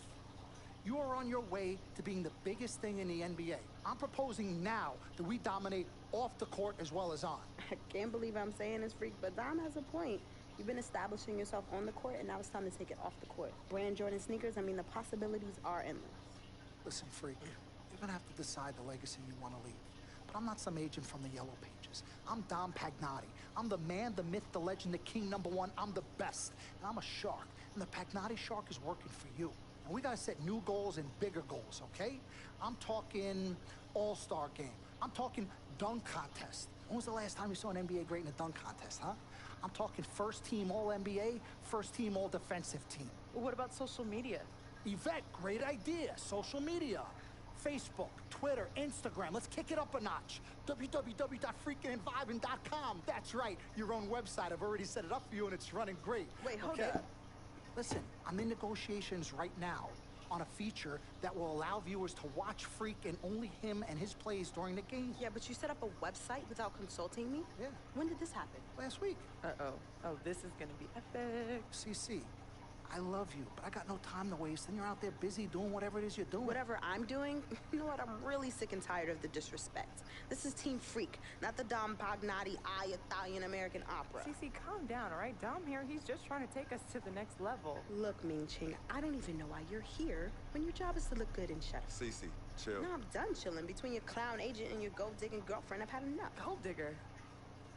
You are on your way to being the biggest thing in the NBA. I'm proposing now that we dominate off the court as well as on. I can't believe I'm saying this, Freak, but Dom has a point. You've been establishing yourself on the court, and now it's time to take it off the court. Brand Jordan sneakers, I mean, the possibilities are endless. Listen, Freak, you're gonna have to decide the legacy you want to leave. But I'm not some agent from the Yellow Pages. I'm Dom Pagnotti. I'm the man, the myth, the legend, the king, #1. I'm the best. And I'm a shark. And the Pagnotti shark is working for you. And we gotta set new goals and bigger goals, okay? I'm talking all-star game. I'm talking dunk contest. When was the last time you saw an NBA great in a dunk contest, huh? I'm talking first team All-NBA, first team All-Defensive team. Well, what about social media? Yvette, great idea. Social media. Facebook, Twitter, Instagram. Let's kick it up a notch. www.freakinandvibing.com. That's right. Your own website. I've already set it up for you, and it's running great. Wait, hold up. Listen, I'm in negotiations right now on a feature that will allow viewers to watch Freak and only him and his plays during the game. Yeah, but you set up a website without consulting me? Yeah. When did this happen? Last week. Uh-oh. Oh, this is gonna be epic. CC, I love you, but I got no time to waste, and you're out there busy doing whatever it is you're doing. Whatever I'm doing? You know what? I'm really sick and tired of the disrespect. This is Team Freak, not the Dom Pagnotti Italian-American opera. CC, calm down, all right? Dom here, he's just trying to take us to the next level. Look, Ming Ching, I don't even know why you're here when your job is to look good and shut up. Cece, chill. No, I'm done chilling. Between your clown agent and your gold-digging girlfriend, I've had enough. Gold digger?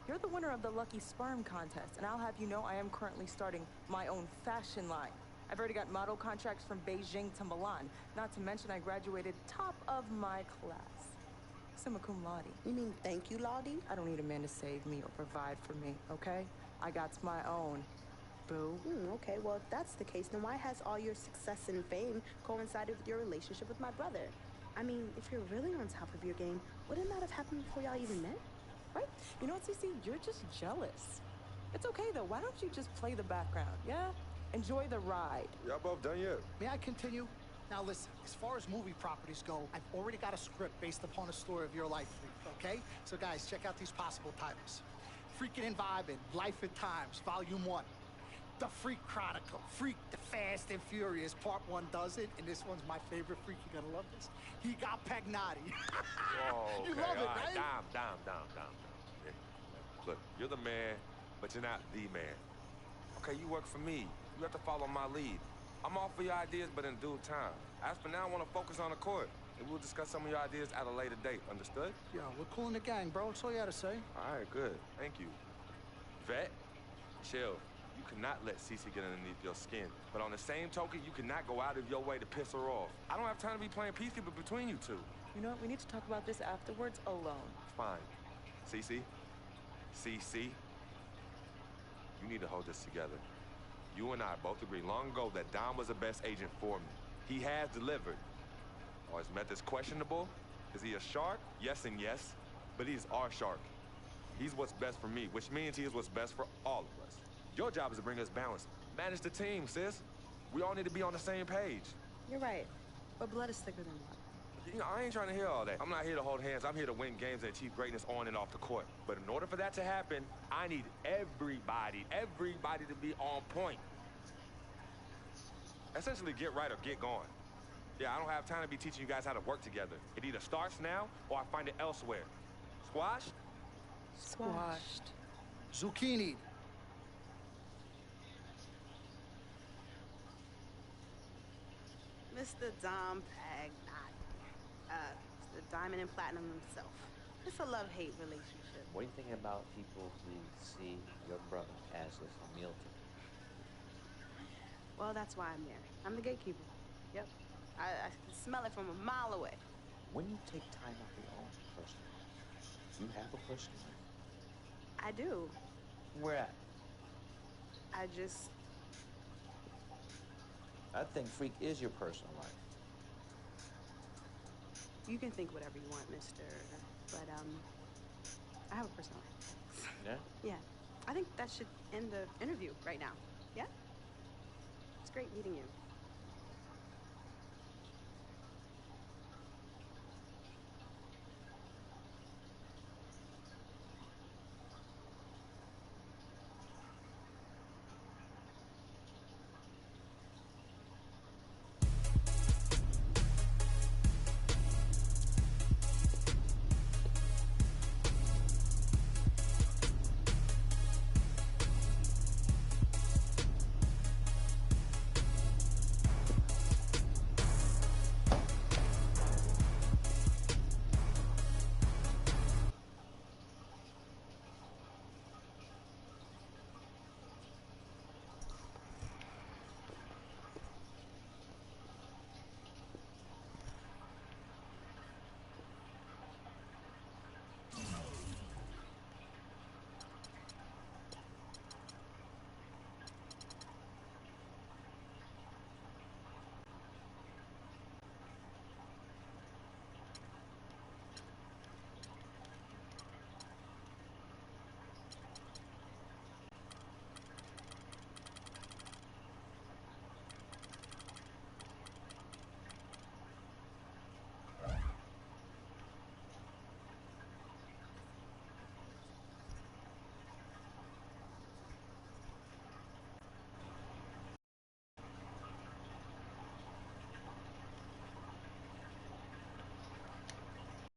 You're the winner of the Lucky Sperm contest, and I'll have you know I am currently starting my own fashion line. I've already got model contracts from Beijing to Milan. Not to mention I graduated top of my class. Summa cum laude. You mean thank you, Laude? I don't need a man to save me or provide for me, okay? I got my own. Boo. Okay, well, if that's the case, then why has all your success and fame coincided with your relationship with my brother? I mean, if you're really on top of your game, wouldn't that have happened before y'all even met? Right? You know what, Cece? You're just jealous. It's okay, though. Why don't you just play the background, yeah? Enjoy the ride. Y'all both done yet? May I continue? Now listen, as far as movie properties go, I've already got a script based upon a story of your life, Freak, okay? So guys, check out these possible titles. Freaking and Vibing, Life at Times, Volume 1. The Freak Chronicle, Freak the Fast and Furious, Part 1 does it, and this one's my favorite, Freak, you're gonna love this. He got Pagnotti. Oh, okay. You love it, right? Dom. Yeah. Look, you're the man, but you're not the man. Okay, you work for me. You have to follow my lead. I'm all for your ideas, but in due time. As for now, I want to focus on the court, and we'll discuss some of your ideas at a later date. Understood? Yo, we're cool in the gang, bro. That's all you had to say. All right, good. Thank you. Vet, chill. You cannot let Cece get underneath your skin. But on the same token, you cannot go out of your way to piss her off. I don't have time to be playing peacekeeper between you two. You know what? We need to talk about this afterwards alone. Fine. Cece? you need to hold this together. You and I both agreed long ago that Dom was the best agent for me. He has delivered. Oh, his method's questionable? Is he a shark? Yes and yes. But he's our shark. He's what's best for me, which means he is what's best for all of us. Your job is to bring us balance. Manage the team, sis. We all need to be on the same page. You're right. But blood is thicker than water. You know, I ain't trying to hear all that. I'm not here to hold hands. I'm here to win games and achieve greatness on and off the court. But in order for that to happen, I need everybody to be on point. Essentially, get right or get gone. Yeah, I don't have time to be teaching you guys how to work together. It either starts now or I find it elsewhere. Squash? Squashed. Zucchini. Mr. Dom Pagnotti. Mr. Diamond and Platinum himself. It's a love-hate relationship. What are you thinking about people who see your brother as this meal ticket? Well, that's why I'm there. I'm the gatekeeper. Yep. I can smell it from a mile away. When you take time off your own personal life, you have a personal life? I do. Where at? I think Freak is your personal life. You can think whatever you want, mister. But, I have a personal life. Yeah? Yeah. I think that should end the interview right now. Yeah? It's great meeting you.